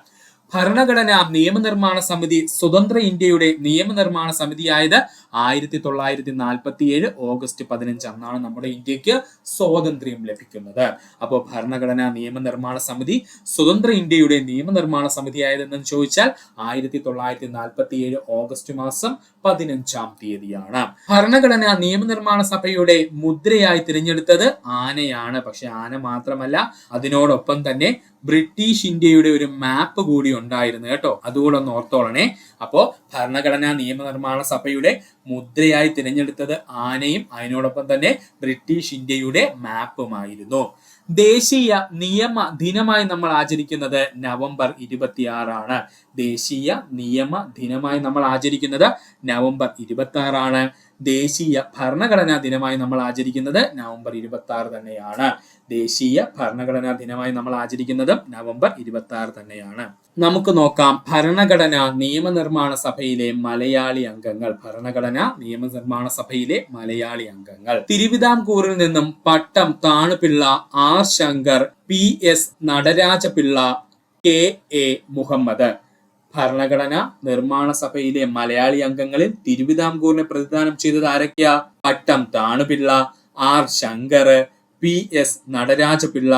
ഭരണഘടനാ നിയമനിർമ്മാണ സമിതി സ്വതന്ത്ര ഇന്ത്യയുടെ നിയമനിർമ്മാണ സമിതിയായത് 1947 ഓഗസ്റ്റ് 15 അന്നാണ് നമ്മുടെ ഇന്ത്യക്ക് സ്വാതന്ത്ര്യം ലഭിക്കുന്നത്. അപ്പോൾ ഭരണഘടനാ നിയമനിർമ്മാണ സമിതി സ്വതന്ത്ര ഇന്ത്യയുടെ നിയമനിർമ്മാണ സമിതിയായതെന്ന് ചോദിച്ചാൽ 1947 ഓഗസ്റ്റ് മാസം 15-ാം തീയതിയാണ്. ഭരണഘടനാ നിയമനിർമ്മാണ സഭയുടെ മുദ്രയായി തിരഞ്ഞെടുത്തത് ആനയാണ്. പക്ഷെ ആന മാത്രമല്ല, അതിനോടൊപ്പം തന്നെ ബ്രിട്ടീഷ് ഇന്ത്യയുടെ ഒരു മാപ്പ് കൂടി ഉണ്ടായിരുന്നു കേട്ടോ. അതുകൂടെ ഒന്ന് ഓർത്തോളണേ. അപ്പോ ഭരണഘടനാ നിയമനിർമ്മാണ സഭയുടെ മുദ്രയായി തിരഞ്ഞെടുത്തത് ആനയും അതിനോടൊപ്പം തന്നെ ബ്രിട്ടീഷ് ഇന്ത്യയുടെ മാപ്പുമായിരുന്നു. ദേശീയ നിയമ ദിനമായി നമ്മൾ ആചരിക്കുന്നത് നവംബർ 26 ആണ്. ദേശീയ നിയമ ദിനമായി നമ്മൾ ആചരിക്കുന്നത് നവംബർ 26 ആണ്. ദേശീയ ഭരണഘടനാ ദിനമായി നമ്മൾ ആചരിക്കുന്നത് നവംബർ 26 തന്നെയാണ്. ദേശീയ ഭരണഘടനാ ദിനമായി നമ്മൾ ആചരിക്കുന്നത് നവംബർ 26 തന്നെയാണ്. നമുക്ക് നോക്കാം ഭരണഘടനാ നിയമനിർമ്മാണ സഭയിലെ മലയാളി അംഗങ്ങൾ. ഭരണഘടനാ നിയമനിർമ്മാണ സഭയിലെ മലയാളി അംഗങ്ങൾ: തിരുവിതാംകൂറിൽ നിന്നും Pattom Thanu Pillai, R Shankar, PS Nataraja Pillai, KA Muhammad. ഭരണഘടനാ നിർമ്മാണ സഭയിലെ മലയാളി അംഗങ്ങളിൽ തിരുവിതാംകൂറിനെ പ്രതിദാനം ചെയ്തത് ആരൊക്കെയാ? Pattom Thanu Pillai, R Shankar, PS Nataraja Pillai,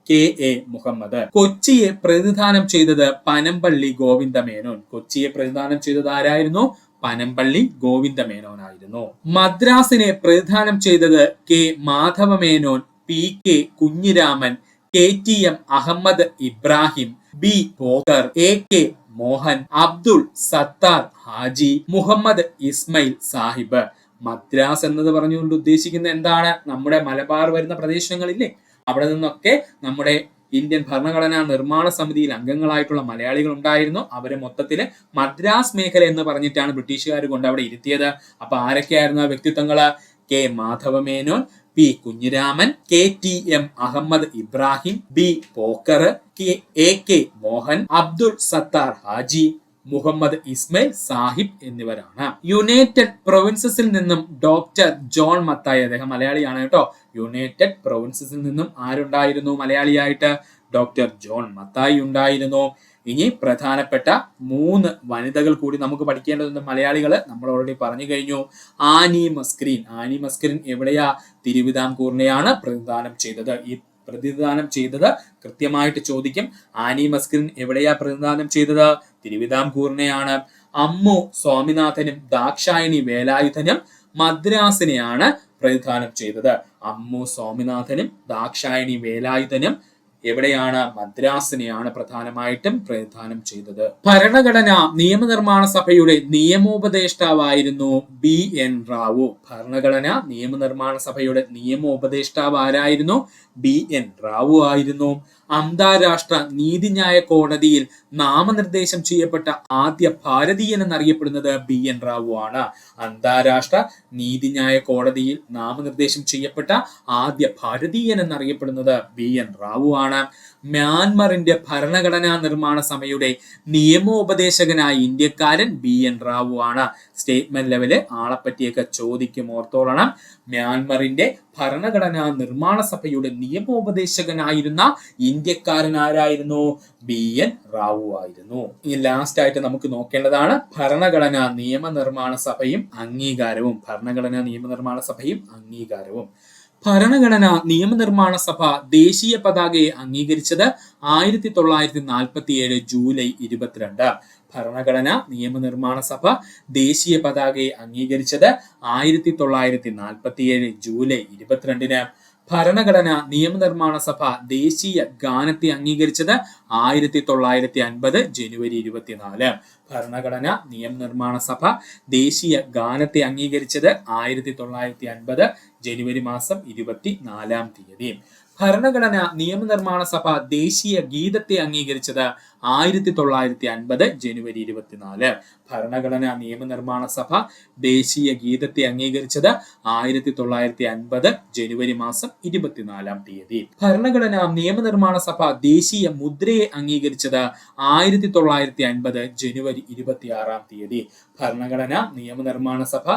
KA Muhammad. കൊച്ചിയെ പ്രതിദാനം ചെയ്തത് പനമ്പള്ളി ഗോവിന്ദമേനോൻ. കൊച്ചിയെ പ്രതിദാനം ചെയ്തത് ആരായിരുന്നു? പനമ്പള്ളി ഗോവിന്ദമേനോനായിരുന്നു. മദ്രാസിനെ പ്രതിദാനം ചെയ്തത് K Madhava Menon, PK Kunhiraman, KTM Ahammad Ibrahim, B Pokker, AK Mohan, Abdul Sathar Haji, Muhammad Ismail Sahib. Madras എന്നത് പറഞ്ഞുകൊണ്ട് ഉദ്ദേശിക്കുന്നത് എന്താണ്? നമ്മുടെ മലബാർ വരുന്ന പ്രദേശങ്ങളില്ലേ, അവിടെ നിന്നൊക്കെ നമ്മുടെ ഇന്ത്യൻ ഭരണഘടനാ നിർമ്മാണ സമിതിയിൽ അംഗങ്ങളായിട്ടുള്ള മലയാളികൾ ഉണ്ടായിരുന്നു. അവരെ മൊത്തത്തില് മദ്രാസ് മേഖല എന്ന് പറഞ്ഞിട്ടാണ് ബ്രിട്ടീഷുകാർ കൊണ്ട് അവിടെ ഇരുത്തിയത്. അപ്പൊ ആരൊക്കെയായിരുന്നു ആ വ്യക്തിത്വങ്ങള്? K Madhava Menon, P Kunhiraman, KTM Ahammad Ibrahim, B Pocker, AK Mohan, Abdul Sathar Haji, Muhammad Ismail Sahib എന്നിവരാണ്. യുണൈറ്റഡ് പ്രൊവിൻസസിൽ നിന്നും ഡോക്ടർ ജോൺ മത്തായി, അദ്ദേഹം മലയാളിയാണ് കേട്ടോ. യുണൈറ്റഡ് പ്രൊവിൻസസിൽ നിന്നും ആരുണ്ടായിരുന്നു മലയാളിയായിട്ട്? ഡോക്ടർ ജോൺ മത്തായി ഉണ്ടായിരുന്നു. ഇനി പ്രധാനപ്പെട്ട 3 വനിതകൾ കൂടി നമുക്ക് പഠിക്കേണ്ടതുണ്ട് മലയാളികള്. നമ്മൾ ഓൾറെഡി പറഞ്ഞു കഴിഞ്ഞു. ആനി മസ്കരീൻ എവിടെയാ? തിരുവിതാംകൂറിനെയാണ് പ്രതിനിധാനം ചെയ്തത്. ഈ പ്രതിനിധാനം ചെയ്തത് കൃത്യമായിട്ട് ചോദിക്കും. ആനി മസ്കരീൻ എവിടെയാ പ്രതിനിധാനം ചെയ്തത്? തിരുവിതാംകൂറിനെയാണ്. അമ്മു സ്വാമിനാഥനും ദാക്ഷായണി വേലായുധനും മദ്രാസിനെയാണ് പ്രതിനിധാനം ചെയ്തത്. അമ്മു സ്വാമിനാഥനും ദാക്ഷായണി വേലായുധനും എവിടെയാണ്? മദ്രാസിനെയാണ് പ്രധാനമായിട്ടും പ്രതിനിധാനം ചെയ്തത്. ഭരണഘടനാ നിയമനിർമ്മാണ സഭയുടെ നിയമോപദേഷ്ടാവായിരുന്നു BN റാവു. ഭരണഘടനാ നിയമനിർമ്മാണ സഭയുടെ നിയമോപദേഷ്ടാവ് ആരായിരുന്നു? BN റാവു ആയിരുന്നു. അന്താരാഷ്ട്ര നീതിന്യായ കോടതിയിൽ നാമനിർദ്ദേശം ചെയ്യപ്പെട്ട ആദ്യ ഭാരതീയൻ എന്നറിയപ്പെടുന്നത് BN റാവു ആണ്. അന്താരാഷ്ട്ര നീതിന്യായ കോടതിയിൽ നാമനിർദ്ദേശം ചെയ്യപ്പെട്ട ആദ്യ ഭാരതീയൻ എന്നറിയപ്പെടുന്നത് BN റാവു ആണ്. മ്യാൻമറിന്റെ ഭരണഘടനാ നിർമ്മാണ സഭയുടെ നിയമോപദേശകനായ ഇന്ത്യക്കാരൻ BN റാവു ആണ്. സ്റ്റേറ്റ്മെന്റ് ലെവല് ആളെപ്പറ്റിയൊക്കെ ചോദിക്കും, ഓർത്തോളണം. മ്യാൻമറിന്റെ ഭരണഘടനാ നിർമ്മാണ സഭയുടെ നിയമോപദേശകനായിരുന്ന ഇന്ത്യക്കാരൻ ആരായിരുന്നു? BN റാവു ആയിരുന്നു. ഈ ലാസ്റ്റ് ആയിട്ട് നമുക്ക് നോക്കേണ്ടതാണ് ഭരണഘടനാ നിയമനിർമ്മാണ സഭയും അംഗീകാരവും. ഭരണഘടനാ നിയമനിർമ്മാണ സഭയും അംഗീകാരവും. ഭരണഘടനാ നിയമനിർമ്മാണ സഭ ദേശീയ പതാകയെ അംഗീകരിച്ചത് 1947 ജൂലൈ 22. ഭരണഘടനാ നിയമനിർമ്മാണ സഭ ദേശീയ പതാകയെ അംഗീകരിച്ചത് 1947 ജൂലൈ 22. ഭരണഘടനാ നിയമനിർമ്മാണ സഭ ദേശീയ ഗാനത്തെ അംഗീകരിച്ചത് 1950 ജനുവരി 24. ഭരണഘടനാ നിയമനിർമ്മാണ സഭ ദേശീയ ഗാനത്തെ അംഗീകരിച്ചത് 1950 ജനുവരി മാസം 24-ാം തീയതി. ഭരണഘടനാ നിയമനിർമ്മാണ സഭ ദേശീയ ഗീതത്തെ അംഗീകരിച്ചത് 1950 ജനുവരി 24. ഭരണഘടനാ നിയമനിർമ്മാണ സഭ ദേശീയ ഗീതത്തെ അംഗീകരിച്ചത് 1950 ജനുവരി മാസം 24-ാം തീയതി. ഭരണഘടനാ നിയമനിർമ്മാണ സഭ ദേശീയ മുദ്രയെ അംഗീകരിച്ചത് 1950 ജനുവരി 26-ാം തീയതി. ഭരണഘടനാ നിയമനിർമ്മാണ സഭ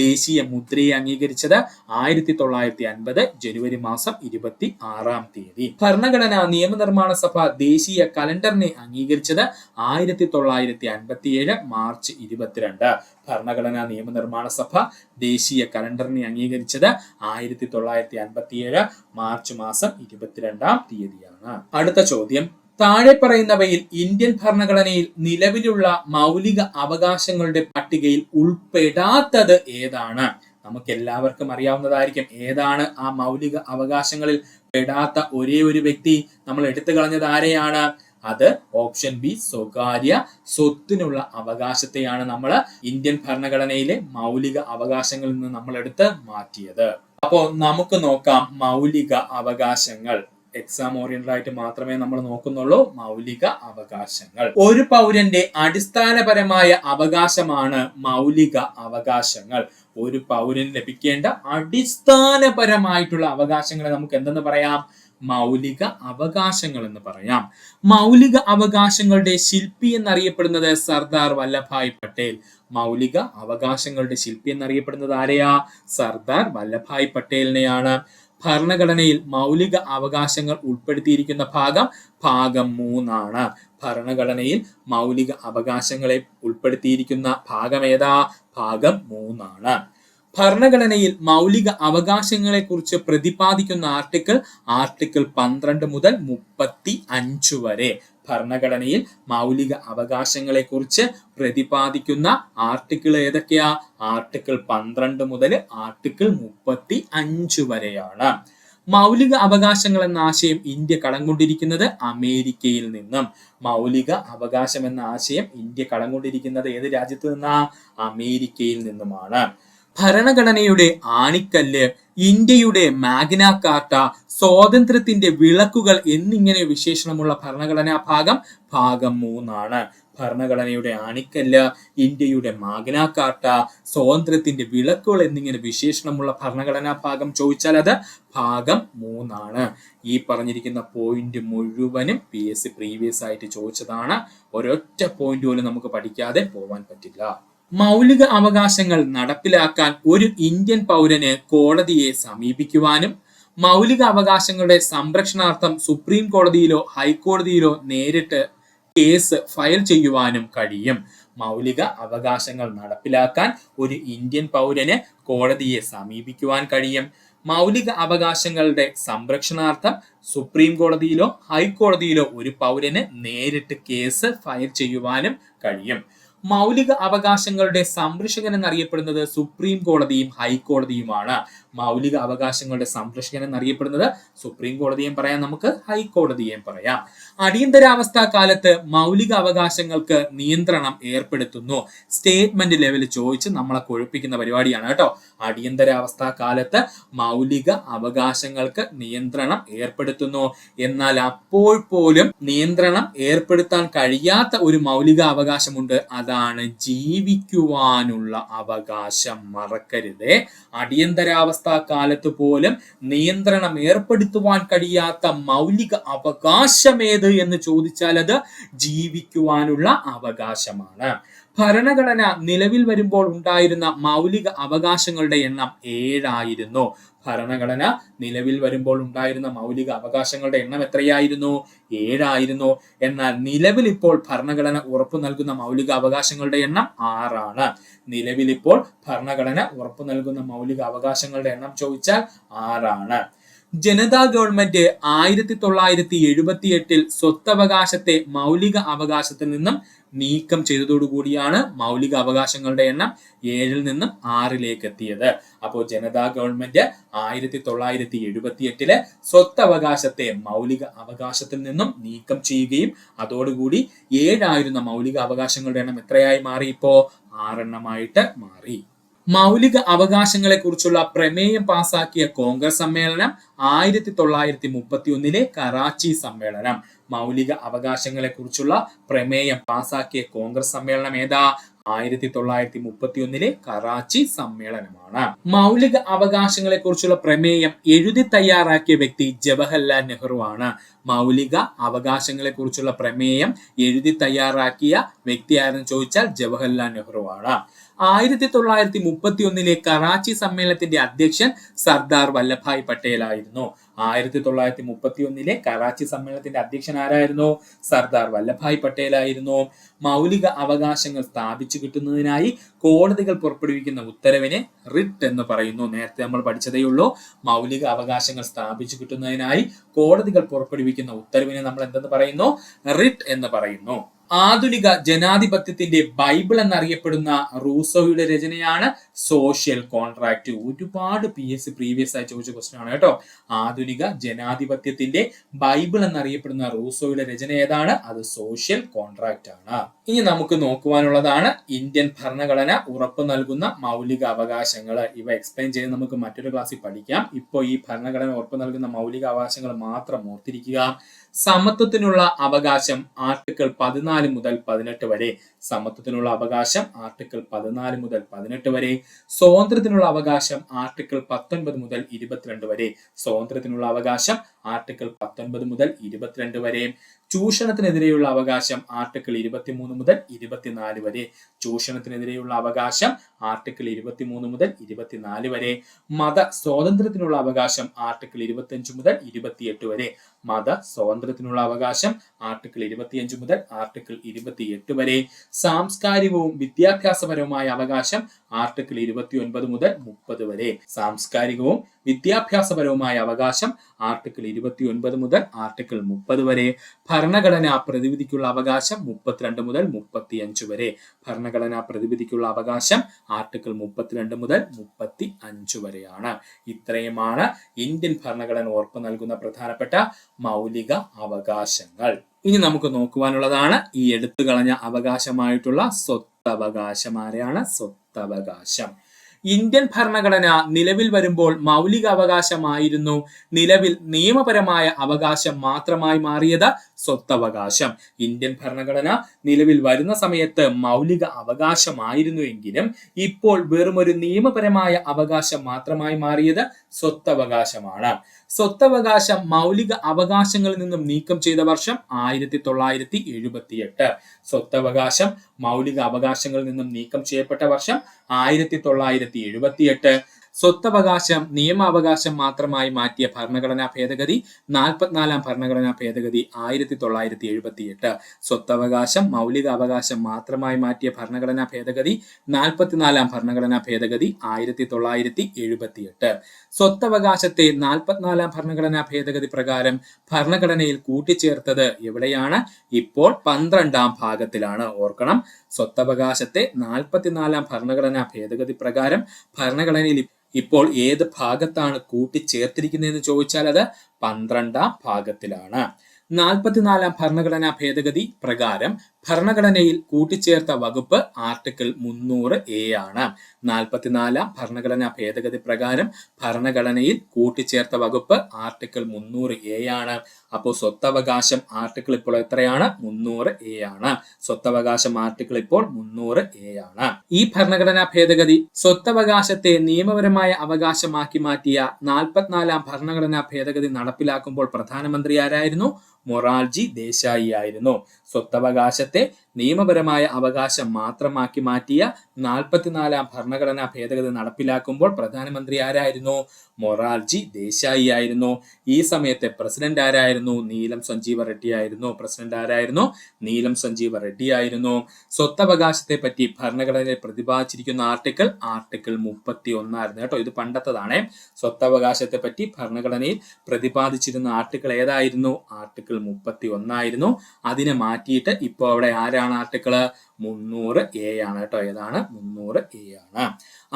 ദേശീയ മുദ്രയെ അംഗീകരിച്ചത് 1950 ജനുവരി മാസം 26-ാം തീയതി. ഭരണഘടനാ നിയമനിർമ്മാണ സഭ ദേശീയ കലണ്ടറിനെ അംഗീകരിച്ചത് 1957 മാർച്ച് 22. ഭരണഘടനാ നിയമനിർമ്മാണ സഭ ദേശീയ കലണ്ടറിനെ അംഗീകരിച്ചത് 1957 മാർച്ച് മാസം 22-ാം തീയതിയാണ്. അടുത്ത ചോദ്യം, താഴെ പറയുന്നവയിൽ ഇന്ത്യൻ ഭരണഘടനയിൽ നിലവിലുള്ള മൗലിക അവകാശങ്ങളുടെ പട്ടികയിൽ ഉൾപ്പെടാത്തത് ഏതാണ്? നമുക്ക് എല്ലാവർക്കും അറിയാവുന്നതായിരിക്കും. ഏതാണ് ആ മൗലിക അവകാശങ്ങളിൽ പെടാത്ത ഒരേ ഒരു വ്യക്തി? നമ്മൾ എടുത്തു കളഞ്ഞത് ആരെയാണ്? അത് ഓപ്ഷൻ ബി, സ്വകാര്യ സ്വത്തിനുള്ള അവകാശത്തെയാണ് നമ്മൾ ഇന്ത്യൻ ഭരണഘടനയിലെ മൗലിക അവകാശങ്ങളിൽ നിന്ന് നമ്മൾ എടുത്ത് മാറ്റിയത്. അപ്പോ നമുക്ക് നോക്കാം മൗലിക അവകാശങ്ങൾ. എക്സാം ഓറിയന്റഡ് ആയിട്ട് മാത്രമേ നമ്മൾ നോക്കുന്നുള്ളൂ. മൗലിക അവകാശങ്ങൾ ഒരു പൗരന്റെ അടിസ്ഥാനപരമായ അവകാശമാണ് മൗലിക അവകാശങ്ങൾ. ഒരു പൗരന് ലഭിക്കേണ്ട അടിസ്ഥാനപരമായിട്ടുള്ള അവകാശങ്ങളെ നമുക്ക് എന്തെന്ന് പറയാം? മൗലിക അവകാശങ്ങൾ എന്ന് പറയാം. മൗലിക അവകാശങ്ങളുടെ ശില്പി എന്നറിയപ്പെടുന്നത് സർദാർ വല്ലഭായ് പട്ടേൽ. മൗലിക അവകാശങ്ങളുടെ ശില്പി എന്നറിയപ്പെടുന്നത് ആരെയാ? സർദാർ വല്ലഭായ് പട്ടേലിനെയാണ്. ഭരണഘടനയിൽ മൗലിക അവകാശങ്ങൾ ഉൾപ്പെടുത്തിയിരിക്കുന്ന ഭാഗം 3 ആണ്. ഭരണഘടനയിൽ മൗലിക അവകാശങ്ങളെ ഉൾപ്പെടുത്തിയിരിക്കുന്ന ഭാഗം ഏതാ? ഭാഗം 3 ആണ്. ഭരണഘടനയിൽ മൗലിക അവകാശങ്ങളെ കുറിച്ച് പ്രതിപാദിക്കുന്ന ആർട്ടിക്കിൾ 12 മുതൽ 35 വരെ. ഭരണഘടനയിൽ മൗലിക അവകാശങ്ങളെ കുറിച്ച് പ്രതിപാദിക്കുന്ന ആർട്ടിക്കിൾ ഏതൊക്കെയാ? ആർട്ടിക്കിൾ 12 മുതൽ ആർട്ടിക്കിൾ 35 വരെയാണ്. മൗലിക അവകാശങ്ങൾ എന്ന ആശയം ഇന്ത്യ കടം കൊണ്ടിരിക്കുന്നത് അമേരിക്കയിൽ നിന്നും. മൗലിക അവകാശം എന്ന ആശയം ഇന്ത്യ കടം കൊണ്ടിരിക്കുന്നത് ഏത് രാജ്യത്ത് നിന്നാ? അമേരിക്കയിൽ നിന്നുമാണ്. ഭരണഘടനയുടെ ആണിക്കല്ല്, ഇന്ത്യയുടെ മാഗ്ന കാർട്ട, സ്വാതന്ത്ര്യത്തിന്റെ വിളക്കുകൾ എന്നിങ്ങനെ വിശേഷണമുള്ള ഭരണഘടനാ ഭാഗം 3 ആണ്. ഭരണഘടനയുടെ ആണിക്കല്ല്, ഇന്ത്യയുടെ മാഗ്ന കാർട്ട, സ്വാതന്ത്ര്യത്തിന്റെ വിളക്കുകൾ എന്നിങ്ങനെ വിശേഷണമുള്ള ഭരണഘടനാ ഭാഗം ചോദിച്ചാൽ അത് ഭാഗം 3 ഈ പറഞ്ഞിരിക്കുന്ന പോയിന്റ് മുഴുവനും PSC പ്രീവിയസ് ആയിട്ട് ചോദിച്ചതാണ്. ഒരൊറ്റ പോയിന്റ് പോലും നമുക്ക് പഠിക്കാതെ പോവാൻ പറ്റില്ല. മൗലിക അവകാശങ്ങൾ നടപ്പിലാക്കാൻ ഒരു ഇന്ത്യൻ പൗരന് കോടതിയെ സമീപിക്കുവാനും മൗലിക അവകാശങ്ങളുടെ സംരക്ഷണാർത്ഥം സുപ്രീം കോടതിയിലോ ഹൈക്കോടതിയിലോ നേരിട്ട് കേസ് ഫയൽ ചെയ്യുവാനും കഴിയും. മൗലിക അവകാശങ്ങൾ നടപ്പിലാക്കാൻ ഒരു ഇന്ത്യൻ പൗരന് കോടതിയെ സമീപിക്കുവാൻ കഴിയും. മൗലിക അവകാശങ്ങളുടെ സംരക്ഷണാർത്ഥം സുപ്രീം കോടതിയിലോ ഹൈക്കോടതിയിലോ ഒരു പൗരന് നേരിട്ട് കേസ് ഫയൽ ചെയ്യുവാനും കഴിയും. മൗലിക അവകാശങ്ങളുടെ സംരക്ഷകൻ എന്നറിയപ്പെടുന്നത് സുപ്രീം കോടതിയും ഹൈക്കോടതിയുമാണ്. മൗലിക അവകാശങ്ങളുടെ സംരക്ഷകൻ എന്നറിയപ്പെടുന്നത് സുപ്രീം കോടതിയും പറയാം, നമുക്ക് ഹൈക്കോടതിയും പറയാം. അടിയന്തരാവസ്ഥ കാലത്ത് മൗലിക അവകാശങ്ങൾക്ക് നിയന്ത്രണം ഏർപ്പെടുത്തുന്നു. സ്റ്റേറ്റ്മെന്റ് ലെവലിൽ ചോദിച്ച് നമ്മളെ കൊഴുപ്പിക്കുന്ന പരിപാടിയാണ് കേട്ടോ. അടിയന്തരാവസ്ഥ കാലത്ത് മൗലിക അവകാശങ്ങൾക്ക് നിയന്ത്രണം ഏർപ്പെടുത്തുന്നു. എന്നാൽ അപ്പോൾ പോലും നിയന്ത്രണം ഏർപ്പെടുത്താൻ കഴിയാത്ത ഒരു മൗലിക അവകാശമുണ്ട്, അതാണ് ജീവിക്കുവാനുള്ള അവകാശം. മറക്കരുത്, അടിയന്തരാവസ്ഥ കാലത്ത് പോലും നിയന്ത്രണം ഏർപ്പെടുത്തുവാൻ കഴിയാത്ത മൗലിക അവകാശം ഏത് എന്ന് ചോദിച്ചാൽ അത് ജീവിക്കുവാനുള്ള അവകാശമാണ്. ഭരണഘടന നിലവിൽ വരുമ്പോൾ ഉണ്ടായിരുന്ന മൗലിക അവകാശങ്ങളുടെ എണ്ണം 7 ഭരണഘടന നിലവിൽ വരുമ്പോൾ ഉണ്ടായിരുന്ന മൗലിക അവകാശങ്ങളുടെ എണ്ണം എത്രയായിരുന്നു? 7. എന്നാൽ നിലവിൽ ഇപ്പോൾ ഭരണഘടന ഉറപ്പു നൽകുന്ന മൗലിക അവകാശങ്ങളുടെ എണ്ണം 6. നിലവിൽ ഇപ്പോൾ ഭരണഘടന ഉറപ്പു നൽകുന്ന മൗലിക അവകാശങ്ങളുടെ എണ്ണം ചോദിച്ചാൽ 6. ജനതാ ഗവൺമെന്റ് 1978 സ്വത്തവകാശത്തെ മൗലിക അവകാശത്തിൽ നിന്നും നീക്കം ചെയ്തതോടുകൂടിയാണ് മൗലിക അവകാശങ്ങളുടെ എണ്ണം 7 നിന്നും 6 എത്തിയത്. അപ്പോൾ ജനതാ ഗവൺമെന്റ് 1978 സ്വത്തവകാശത്തെ മൗലിക അവകാശത്തിൽ നിന്നും നീക്കം ചെയ്യുകയും അതോടുകൂടി 7 മൗലിക അവകാശങ്ങളുടെ എണ്ണം എത്രയായി മാറി? ഇപ്പോ 6 മാറി. മൗലിക അവകാശങ്ങളെ കുറിച്ചുള്ള പ്രമേയം പാസാക്കിയ കോൺഗ്രസ് സമ്മേളനം 1931 കറാച്ചി സമ്മേളനം. മൗലിക അവകാശങ്ങളെ കുറിച്ചുള്ള പ്രമേയം പാസാക്കിയ കോൺഗ്രസ് സമ്മേളനം ഏതാ? 1931 കറാച്ചി സമ്മേളനമാണ്. മൗലിക അവകാശങ്ങളെ കുറിച്ചുള്ള പ്രമേയം എഴുതി തയ്യാറാക്കിയ വ്യക്തി ജവഹർലാൽ നെഹ്റു ആണ്. മൗലിക അവകാശങ്ങളെ കുറിച്ചുള്ള പ്രമേയം എഴുതി തയ്യാറാക്കിയ വ്യക്തി ആരെന്ന് ചോദിച്ചാൽ ജവഹർലാൽ നെഹ്റു ആണ്. 1931 കറാച്ചി സമ്മേളനത്തിന്റെ അധ്യക്ഷൻ സർദാർ വല്ലഭായ് പട്ടേൽ ആയിരുന്നു. 1931 കറാച്ചി സമ്മേളനത്തിന്റെ അധ്യക്ഷൻ ആരായിരുന്നു? സർദാർ വല്ലഭായ് പട്ടേൽ ആയിരുന്നു. മൗലിക അവകാശങ്ങൾ സ്ഥാപിച്ചു കിട്ടുന്നതിനായി കോടതികൾ പുറപ്പെടുവിക്കുന്ന ഉത്തരവിനെ റിട്ട് എന്ന് പറയുന്നു. നേരത്തെ നമ്മൾ പഠിച്ചതേ ഉള്ളൂ. മൗലിക അവകാശങ്ങൾ സ്ഥാപിച്ചു കിട്ടുന്നതിനായി കോടതികൾ പുറപ്പെടുവിക്കുന്ന ഉത്തരവിനെ നമ്മൾ എന്തെന്ന് പറയുന്നു? റിട്ട് എന്ന് പറയുന്നു. ആധുനിക ജനാധിപത്യത്തിന്റെ ബൈബിൾ എന്നറിയപ്പെടുന്ന റൂസോയുടെ രചനയാണ് സോഷ്യൽ കോൺട്രാക്ട്. ഒരുപാട് PSC പ്രീവിയസ് ആയി ചോദിച്ച ക്വസ്റ്റ്യൻ ആണ് കേട്ടോ. ആധുനിക ജനാധിപത്യത്തിന്റെ ബൈബിൾ എന്നറിയപ്പെടുന്ന റൂസോയുടെ രചന ഏതാണ്? അത് സോഷ്യൽ കോൺട്രാക്ട് ആണ്. ഇനി നമുക്ക് നോക്കുവാനുള്ളതാണ് ഇന്ത്യൻ ഭരണഘടന ഉറപ്പു നൽകുന്ന മൗലിക അവകാശങ്ങൾ. ഇവ എക്സ്പ്ലെയിൻ ചെയ്ത് നമുക്ക് മറ്റൊരു ക്ലാസ്സിൽ പഠിക്കാം. ഇപ്പോൾ ഈ ഭരണഘടന ഉറപ്പു നൽകുന്ന മൗലിക അവകാശങ്ങൾ മാത്രം ഓർത്തിരിക്കുക. സമത്വത്തിനുള്ള അവകാശം ആർട്ടിക്കിൾ 14 മുതൽ 18 വരെ. സമത്വത്തിനുള്ള അവകാശം ആർട്ടിക്കിൾ 14 മുതൽ 18 വരെ. സ്വാതന്ത്ര്യത്തിനുള്ള അവകാശം ആർട്ടിക്കിൾ 19 മുതൽ 22 വരെ. സ്വാതന്ത്ര്യത്തിനുള്ള അവകാശം ആർട്ടിക്കിൾ 19 മുതൽ 22 വരെ. ചൂഷണത്തിനെതിരെയുള്ള അവകാശം ആർട്ടിക്കിൾ 23 മുതൽ 24 വരെ. ചൂഷണത്തിനെതിരെയുള്ള അവകാശം ആർട്ടിക്കിൾ 23 മുതൽ 24 വരെ. മത സ്വാതന്ത്ര്യത്തിനുള്ള അവകാശം ആർട്ടിക്കിൾ 25 മുതൽ 28 വരെ. മത സ്വാതന്ത്ര്യത്തിനുള്ള അവകാശം ആർട്ടിക്കിൾ 25 മുതൽ ആർട്ടിക്കിൾ 28 വരെ. സാംസ്കാരികവും വിദ്യാഭ്യാസപരവുമായ അവകാശം ആർട്ടിക്കിൾ 29 മുതൽ 30 വരെ. സാംസ്കാരികവും വിദ്യാഭ്യാസപരവുമായ അവകാശം ആർട്ടിക്കിൾ 29 മുതൽ ആർട്ടിക്കിൾ 30 വരെ. ഭരണഘടനാ പ്രതിവിധിക്കുള്ള അവകാശം 32 മുതൽ 35 വരെ. ഭരണഘടനാ പ്രതിവിധിക്കുള്ള അവകാശം ആർട്ടിക്കിൾ 32 മുതൽ 35 വരെയാണ്. ഇത്രയുമാണ് ഇന്ത്യൻ ഭരണഘടന ഉറപ്പു നൽകുന്ന പ്രധാനപ്പെട്ട മൗലിക അവകാശങ്ങൾ. ഇനി നമുക്ക് നോക്കുവാനുള്ളതാണ് ഈ എടുത്തു കളഞ്ഞ അവകാശമായിട്ടുള്ള സ്വത്തവകാശം. ആരെയാണ്? സ്വത്തവകാശം. ഇന്ത്യൻ ഭരണഘടന നിലവിൽ വരുമ്പോൾ മൗലിക അവകാശമായിരുന്നു നിലവിൽ നിയമപരമായ അവകാശം മാത്രമായി മാറിയത് സ്വത്തവകാശം. ഇന്ത്യൻ ഭരണഘടന നിലവിൽ വരുന്ന സമയത്ത് മൗലിക അവകാശമായിരുന്നുവെങ്കിലും ഇപ്പോൾ വെറും ഒരു നിയമപരമായ അവകാശം മാത്രമായി മാറിയത് സ്വത്തവകാശമാണ്. സ്വത്തവകാശം മൗലിക അവകാശങ്ങളിൽ നിന്നും നീക്കം ചെയ്ത വർഷം 1978. സ്വത്തവകാശം മൗലിക അവകാശങ്ങളിൽ നിന്നും നീക്കം ചെയ്യപ്പെട്ട വർഷം 1978. സ്വത്തവകാശം നിയമാവകാശം മാത്രമായി മാറ്റിയ ഭരണഘടനാ ഭേദഗതി 44-ാം ഭരണഘടനാ ഭേദഗതി 1978. സ്വത്തവകാശം മൗലിക അവകാശം മാത്രമായി മാറ്റിയ ഭരണഘടനാ ഭേദഗതി 44-ാം ഭരണഘടനാ ഭേദഗതി 1978. സ്വത്തവകാശത്തെ 44-ാം ഭരണഘടനാ ഭേദഗതി പ്രകാരം ഭരണഘടനയിൽ കൂട്ടിച്ചേർത്തത് എവിടെയാണ്? ഇപ്പോൾ 12-ാം ഭാഗത്തിലാണ്. ഓർക്കണം, സ്വത്തവകാശത്തെ 44-ാം ഭരണഘടനാ ഭേദഗതി പ്രകാരം ഭരണഘടനയിൽ ഇപ്പോൾ ഏത് ഭാഗത്താണ് കൂട്ടിച്ചേർത്തിരിക്കുന്നതെന്ന് ചോദിച്ചാൽ അത് 12-ാം ഭാഗത്തിലാണ്. 44-ാം ഭരണഘടനാ ഭേദഗതി പ്രകാരം ഭരണഘടനയിൽ കൂട്ടിച്ചേർത്ത വകുപ്പ് ആർട്ടിക്കിൾ 300A ആണ്. 44-ാം ഭരണഘടനാ ഭേദഗതി പ്രകാരം ഭരണഘടനയിൽ കൂട്ടിച്ചേർത്ത വകുപ്പ് ആർട്ടിക്കിൾ 300A ആണ്. അപ്പോൾ സ്വത്തവകാശം ആർട്ടിക്കിൾ ഇപ്പോൾ എത്രയാണ്? 300A ആണ്. സ്വത്തവകാശം ആർട്ടിക്കിൾ ഇപ്പോൾ 300A ആണ്. ഈ ഭരണഘടനാ ഭേദഗതി സ്വത്തവകാശത്തെ നിയമപരമായ അവകാശമാക്കി മാറ്റിയ 44-ാം ഭരണഘടനാ ഭേദഗതി നടപ്പിലാക്കുമ്പോൾ പ്രധാനമന്ത്രി ആരായിരുന്നു? മൊറാർജി ദേശായി ആയിരുന്നു. സ്വത്തവകാശത്തെ നിയമപരമായ അവകാശം മാത്രമാക്കി മാറ്റിയ 44-ാം ഭരണഘടനാ ഭേദഗതി നടപ്പിലാക്കുമ്പോൾ പ്രധാനമന്ത്രി ആരായിരുന്നു? മൊറാർജി ദേശായി ആയിരുന്നു. ഈ സമയത്തെ പ്രസിഡന്റ് ആരായിരുന്നു? നീലം സഞ്ജീവ റെഡ്ഡി ആയിരുന്നു. പ്രസിഡന്റ് ആരായിരുന്നു? നീലം സഞ്ജീവ റെഡ്ഡി ആയിരുന്നു. സ്വത്തവകാശത്തെ പറ്റി ഭരണഘടനയിൽ പ്രതിപാദിച്ചിരിക്കുന്ന ആർട്ടിക്കിൾ 31 ആയിരുന്നു കേട്ടോ. ഇത് പണ്ടത്തതാണ്. സ്വത്തവകാശത്തെ പറ്റി ഭരണഘടനയിൽ പ്രതിപാദിച്ചിരുന്ന ആർട്ടിക്കിൾ ഏതായിരുന്നു? ആർട്ടിക്കിൾ 31 ആയിരുന്നു. അതിനെ മാറ്റിയിട്ട് ഇപ്പോൾ അവിടെ ആരാണ് ആർട്ടിക്കിൾ? 300A ആണ് കേട്ടോ. ഏതാണ്? 300A ആണ്.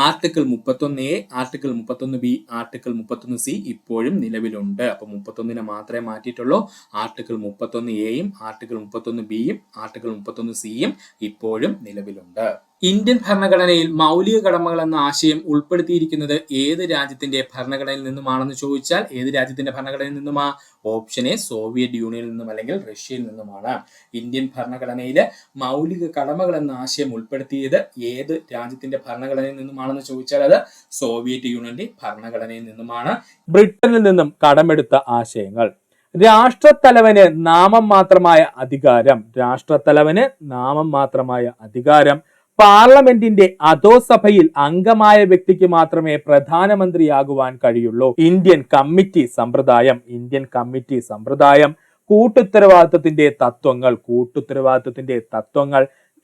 Article 31A, article 31B, article 31C ഇപ്പോഴും നിലവിലുണ്ട്. അപ്പൊ 31നെ മാത്രമേ മാറ്റിയിട്ടുള്ളൂ. ആർട്ടിക്കിൾ 31Aയും ആർട്ടിക്കിൾ 31Bയും ആർട്ടിക്കിൾ 31Cയും ഇപ്പോഴും നിലവിലുണ്ട്. ഇന്ത്യൻ ഭരണഘടനയിൽ മൗലിക കടമകൾ എന്ന ആശയം ഉൾപ്പെടുത്തിയിരിക്കുന്നത് ഏത് രാജ്യത്തിന്റെ ഭരണഘടനയിൽ നിന്നുമാണെന്ന് ചോദിച്ചാൽ ഏത് രാജ്യത്തിന്റെ ഭരണഘടനയിൽ നിന്നുമാ? ഓപ്ഷൻ എ സോവിയറ്റ് യൂണിയനിൽ നിന്നും അല്ലെങ്കിൽ റഷ്യയിൽ നിന്നുമാണ്. ഇന്ത്യൻ ഭരണഘടനയിൽ മൗലിക കടമകൾ എന്ന ആശയം ഉൾപ്പെടുത്തിയത് ഏത് രാജ്യത്തിന്റെ ഭരണഘടനയിൽ നിന്നുമാണെന്ന് ചോദിച്ചാൽ അത് സോവിയറ്റ് യൂണിയന്റെ ഭരണഘടനയിൽ നിന്നുമാണ്. ബ്രിട്ടനിൽ നിന്നും കടമെടുത്ത ആശയങ്ങൾ: രാഷ്ട്രത്തലവന് നാമം മാത്രമായ അധികാരം. രാഷ്ട്രത്തലവന് നാമം മാത്രമായ അധികാരം. പാർലമെന്റിന്റെ അധോസഭയിൽ അംഗമായ വ്യക്തിക്ക് മാത്രമേ പ്രധാനമന്ത്രിയാകുവാൻ കഴിയുള്ളൂ. ഇന്ത്യൻ കമ്മിറ്റി സമ്പ്രദായം. ഇന്ത്യൻ കമ്മിറ്റി സമ്പ്രദായം. കൂട്ടുത്തരവാദിത്വത്തിന്റെ തത്വങ്ങൾ.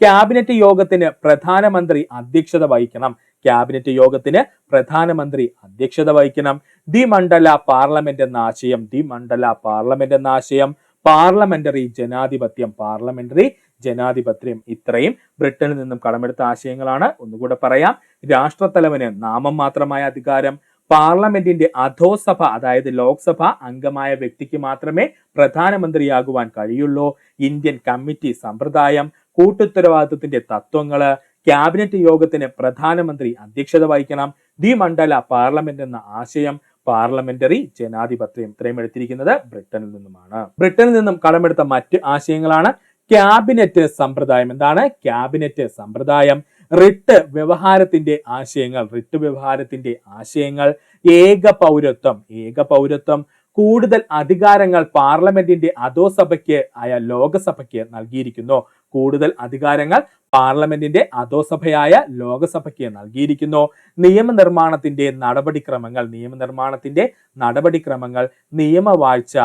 ക്യാബിനറ്റ് യോഗത്തിന് പ്രധാനമന്ത്രി അധ്യക്ഷത വഹിക്കണം. ക്യാബിനറ്റ് യോഗത്തിന് പ്രധാനമന്ത്രി അധ്യക്ഷത വഹിക്കണം. ദ്വിമണ്ഡല പാർലമെന്റ് എന്ന ആശയം. പാർലമെന്ററി ജനാധിപത്യം. ഇത്രയും ബ്രിട്ടനിൽ നിന്നും കടമെടുത്ത ആശയങ്ങളാണ്. ഒന്നുകൂടെ പറയാം. രാഷ്ട്രത്തലവന് നാമം മാത്രമായ അധികാരം. പാർലമെന്റിന്റെ അധോസഭ അതായത് ലോക്സഭ അംഗമായ വ്യക്തിക്ക് മാത്രമേ പ്രധാനമന്ത്രിയാകുവാൻ കഴിയുള്ളൂ. ഇന്ത്യൻ കമ്മിറ്റി സമ്പ്രദായം. കൂട്ടുത്തരവാദിത്വത്തിന്റെ തത്വങ്ങള്. ക്യാബിനറ്റ് യോഗത്തിന് പ്രധാനമന്ത്രി അധ്യക്ഷത വഹിക്കണം. ദ്വിമണ്ഡല പാർലമെന്റ് എന്ന ആശയം. പാർലമെന്ററി ജനാധിപത്യം. ഇത്രയും എടുത്തിരിക്കുന്നത് ബ്രിട്ടനിൽ നിന്നുമാണ്. ബ്രിട്ടനിൽ നിന്നും കടമെടുത്ത മറ്റ് ആശയങ്ങളാണ് ക്യാബിനറ്റ് സമ്പ്രദായം. എന്താണ് ക്യാബിനറ്റ് സമ്പ്രദായം? റിട്ട് വ്യവഹാരത്തിന്റെ ആശയങ്ങൾ. ഏക പൗരത്വം. കൂടുതൽ അധികാരങ്ങൾ പാർലമെന്റിന്റെ അധോസഭയ്ക്ക് ആയ ലോകസഭയ്ക്ക് നൽകിയിരിക്കുന്നു. കൂടുതൽ അധികാരങ്ങൾ പാർലമെന്റിന്റെ അധോസഭയായ ലോകസഭയ്ക്ക് നൽകിയിരിക്കുന്നു. നിയമനിർമ്മാണത്തിന്റെ നടപടിക്രമങ്ങൾ. നിയമവാഴ്ച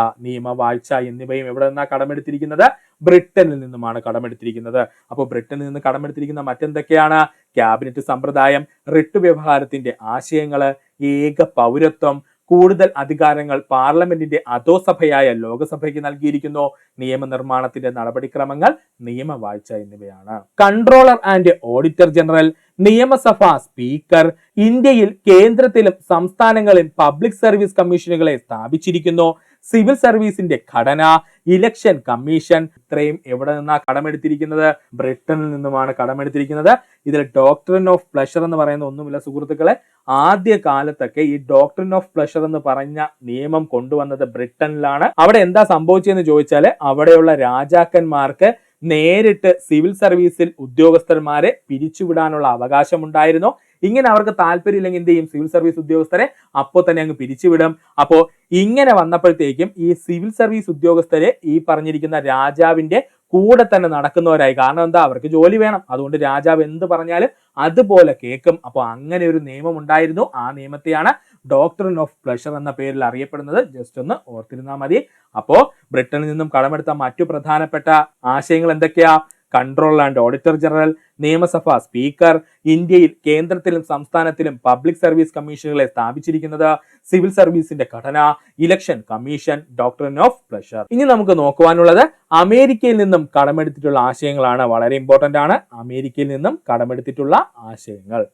എന്നിവയും എവിടെ നിന്നാണ് കടമെടുത്തിരിക്കുന്നത്? ബ്രിട്ടനിൽ നിന്നുമാണ് കടമെടുത്തിരിക്കുന്നത്. അപ്പോൾ ബ്രിട്ടനിൽ നിന്ന് കടമെടുത്തിരിക്കുന്ന മറ്റെന്തൊക്കെയാണ്? ക്യാബിനറ്റ് സമ്പ്രദായം, റിട്ട് വ്യവഹാരത്തിന്റെ ആശയങ്ങള്, ഏക പൗരത്വം, കൂടുതൽ അധികാരങ്ങൾ പാർലമെന്റിന്റെ അധോസഭയായ ലോകസഭയ്ക്ക് നൽകിയിരിക്കുന്നു, നിയമനിർമ്മാണത്തിന്റെ നടപടിക്രമങ്ങൾ, നിയമവാഴ്ച എന്നിവയാണ്. കൺട്രോളർ ആൻഡ് ഓഡിറ്റർ ജനറൽ, നിയമസഭാ സ്പീക്കർ. ഇന്ത്യയിൽ കേന്ദ്രത്തിലും സംസ്ഥാനങ്ങളിലും പബ്ലിക് സർവീസ് കമ്മീഷനുകളെ സ്ഥാപിച്ചിരിക്കുന്നു. സിവിൽ സർവീസിന്റെ ഘടന, ഇലക്ഷൻ കമ്മീഷൻ, ഇത്രയും എവിടെ നിന്നാ കടമെടുത്തിരിക്കുന്നത്? ബ്രിട്ടനിൽ നിന്നുമാണ് കടമെടുത്തിരിക്കുന്നത്. ഇതിൽ ഡോക്ട്രിൻ ഓഫ് പ്ലഷർ എന്ന് പറയുന്ന ഒന്നുമില്ല സുഹൃത്തുക്കളെ. ആദ്യ കാലത്തൊക്കെ ഈ ഡോക്ട്രിൻ ഓഫ് പ്ലഷർ എന്ന് പറഞ്ഞ നിയമം കൊണ്ടുവന്നത് ബ്രിട്ടനിലാണ്. അവിടെ എന്താ സംഭവിച്ചതെന്ന് ചോദിച്ചാൽ, അവിടെയുള്ള രാജാക്കന്മാർക്ക് നേരിട്ട് സിവിൽ സർവീസിൽ ഉദ്യോഗസ്ഥന്മാരെ പിരിച്ചുവിടാനുള്ള അവകാശമുണ്ടായിരുന്നു. ഇങ്ങനെ അവർക്ക് താല്പര്യമില്ലെങ്കിൽ എന്ത് ചെയ്യും? സിവിൽ സർവീസ് ഉദ്യോഗസ്ഥരെ അപ്പോൾ തന്നെ അങ്ങ് പിരിച്ചുവിടും. അപ്പോ ഇങ്ങനെ വന്നപ്പോഴത്തേക്കും ഈ സിവിൽ സർവീസ് ഉദ്യോഗസ്ഥരെ ഈ പറഞ്ഞിരിക്കുന്ന രാജാവിന്റെ കൂടെ തന്നെ നടക്കുന്നവരായി. കാരണം എന്താ? അവർക്ക് ജോലി വേണം. അതുകൊണ്ട് രാജാവ് എന്ത് പറഞ്ഞാലും അതുപോലെ കേൾക്കും. അപ്പോൾ അങ്ങനെ ഒരു നിയമം ഉണ്ടായിരുന്നു. ആ നിയമത്തെയാണ് ഡോക്ട്രിൻ ഓഫ് പ്ലഷർ എന്ന പേരിൽ അറിയപ്പെടുന്നത്. ജസ്റ്റ് ഒന്ന് ഓർത്തിരുന്നാൽ മതി. അപ്പോ ബ്രിട്ടനിൽ നിന്നും കടമെടുത്ത മറ്റു പ്രധാനപ്പെട്ട ആശയങ്ങൾ എന്തൊക്കെയാ? കൺട്രോൾ ആൻഡ് ഓഡിറ്റർ ജനറൽ, നിയമസഭ സ്പീക്കർ, ഇന്ത്യയിൽ കേന്ദ്രത്തിലും സംസ്ഥാനത്തിലും പബ്ലിക് സർവീസ് കമ്മീഷനുകളെ സ്ഥാപിച്ചിരിക്കുന്നത്, സിവിൽ സർവീസിന്റെ ഘടന, election commission, doctrine of pleasure. ഇനി നമുക്ക് നോക്കുവാനുള്ളത് അമേരിക്കയിൽ നിന്നും കടമെടുത്തിട്ടുള്ള ആശയങ്ങളാണ്. വളരെ ഇമ്പോർട്ടന്റ് ആണ്. അമേരിക്കയിൽ നിന്നും കടമെടുത്തിട്ടുള്ള ആശയങ്ങൾ.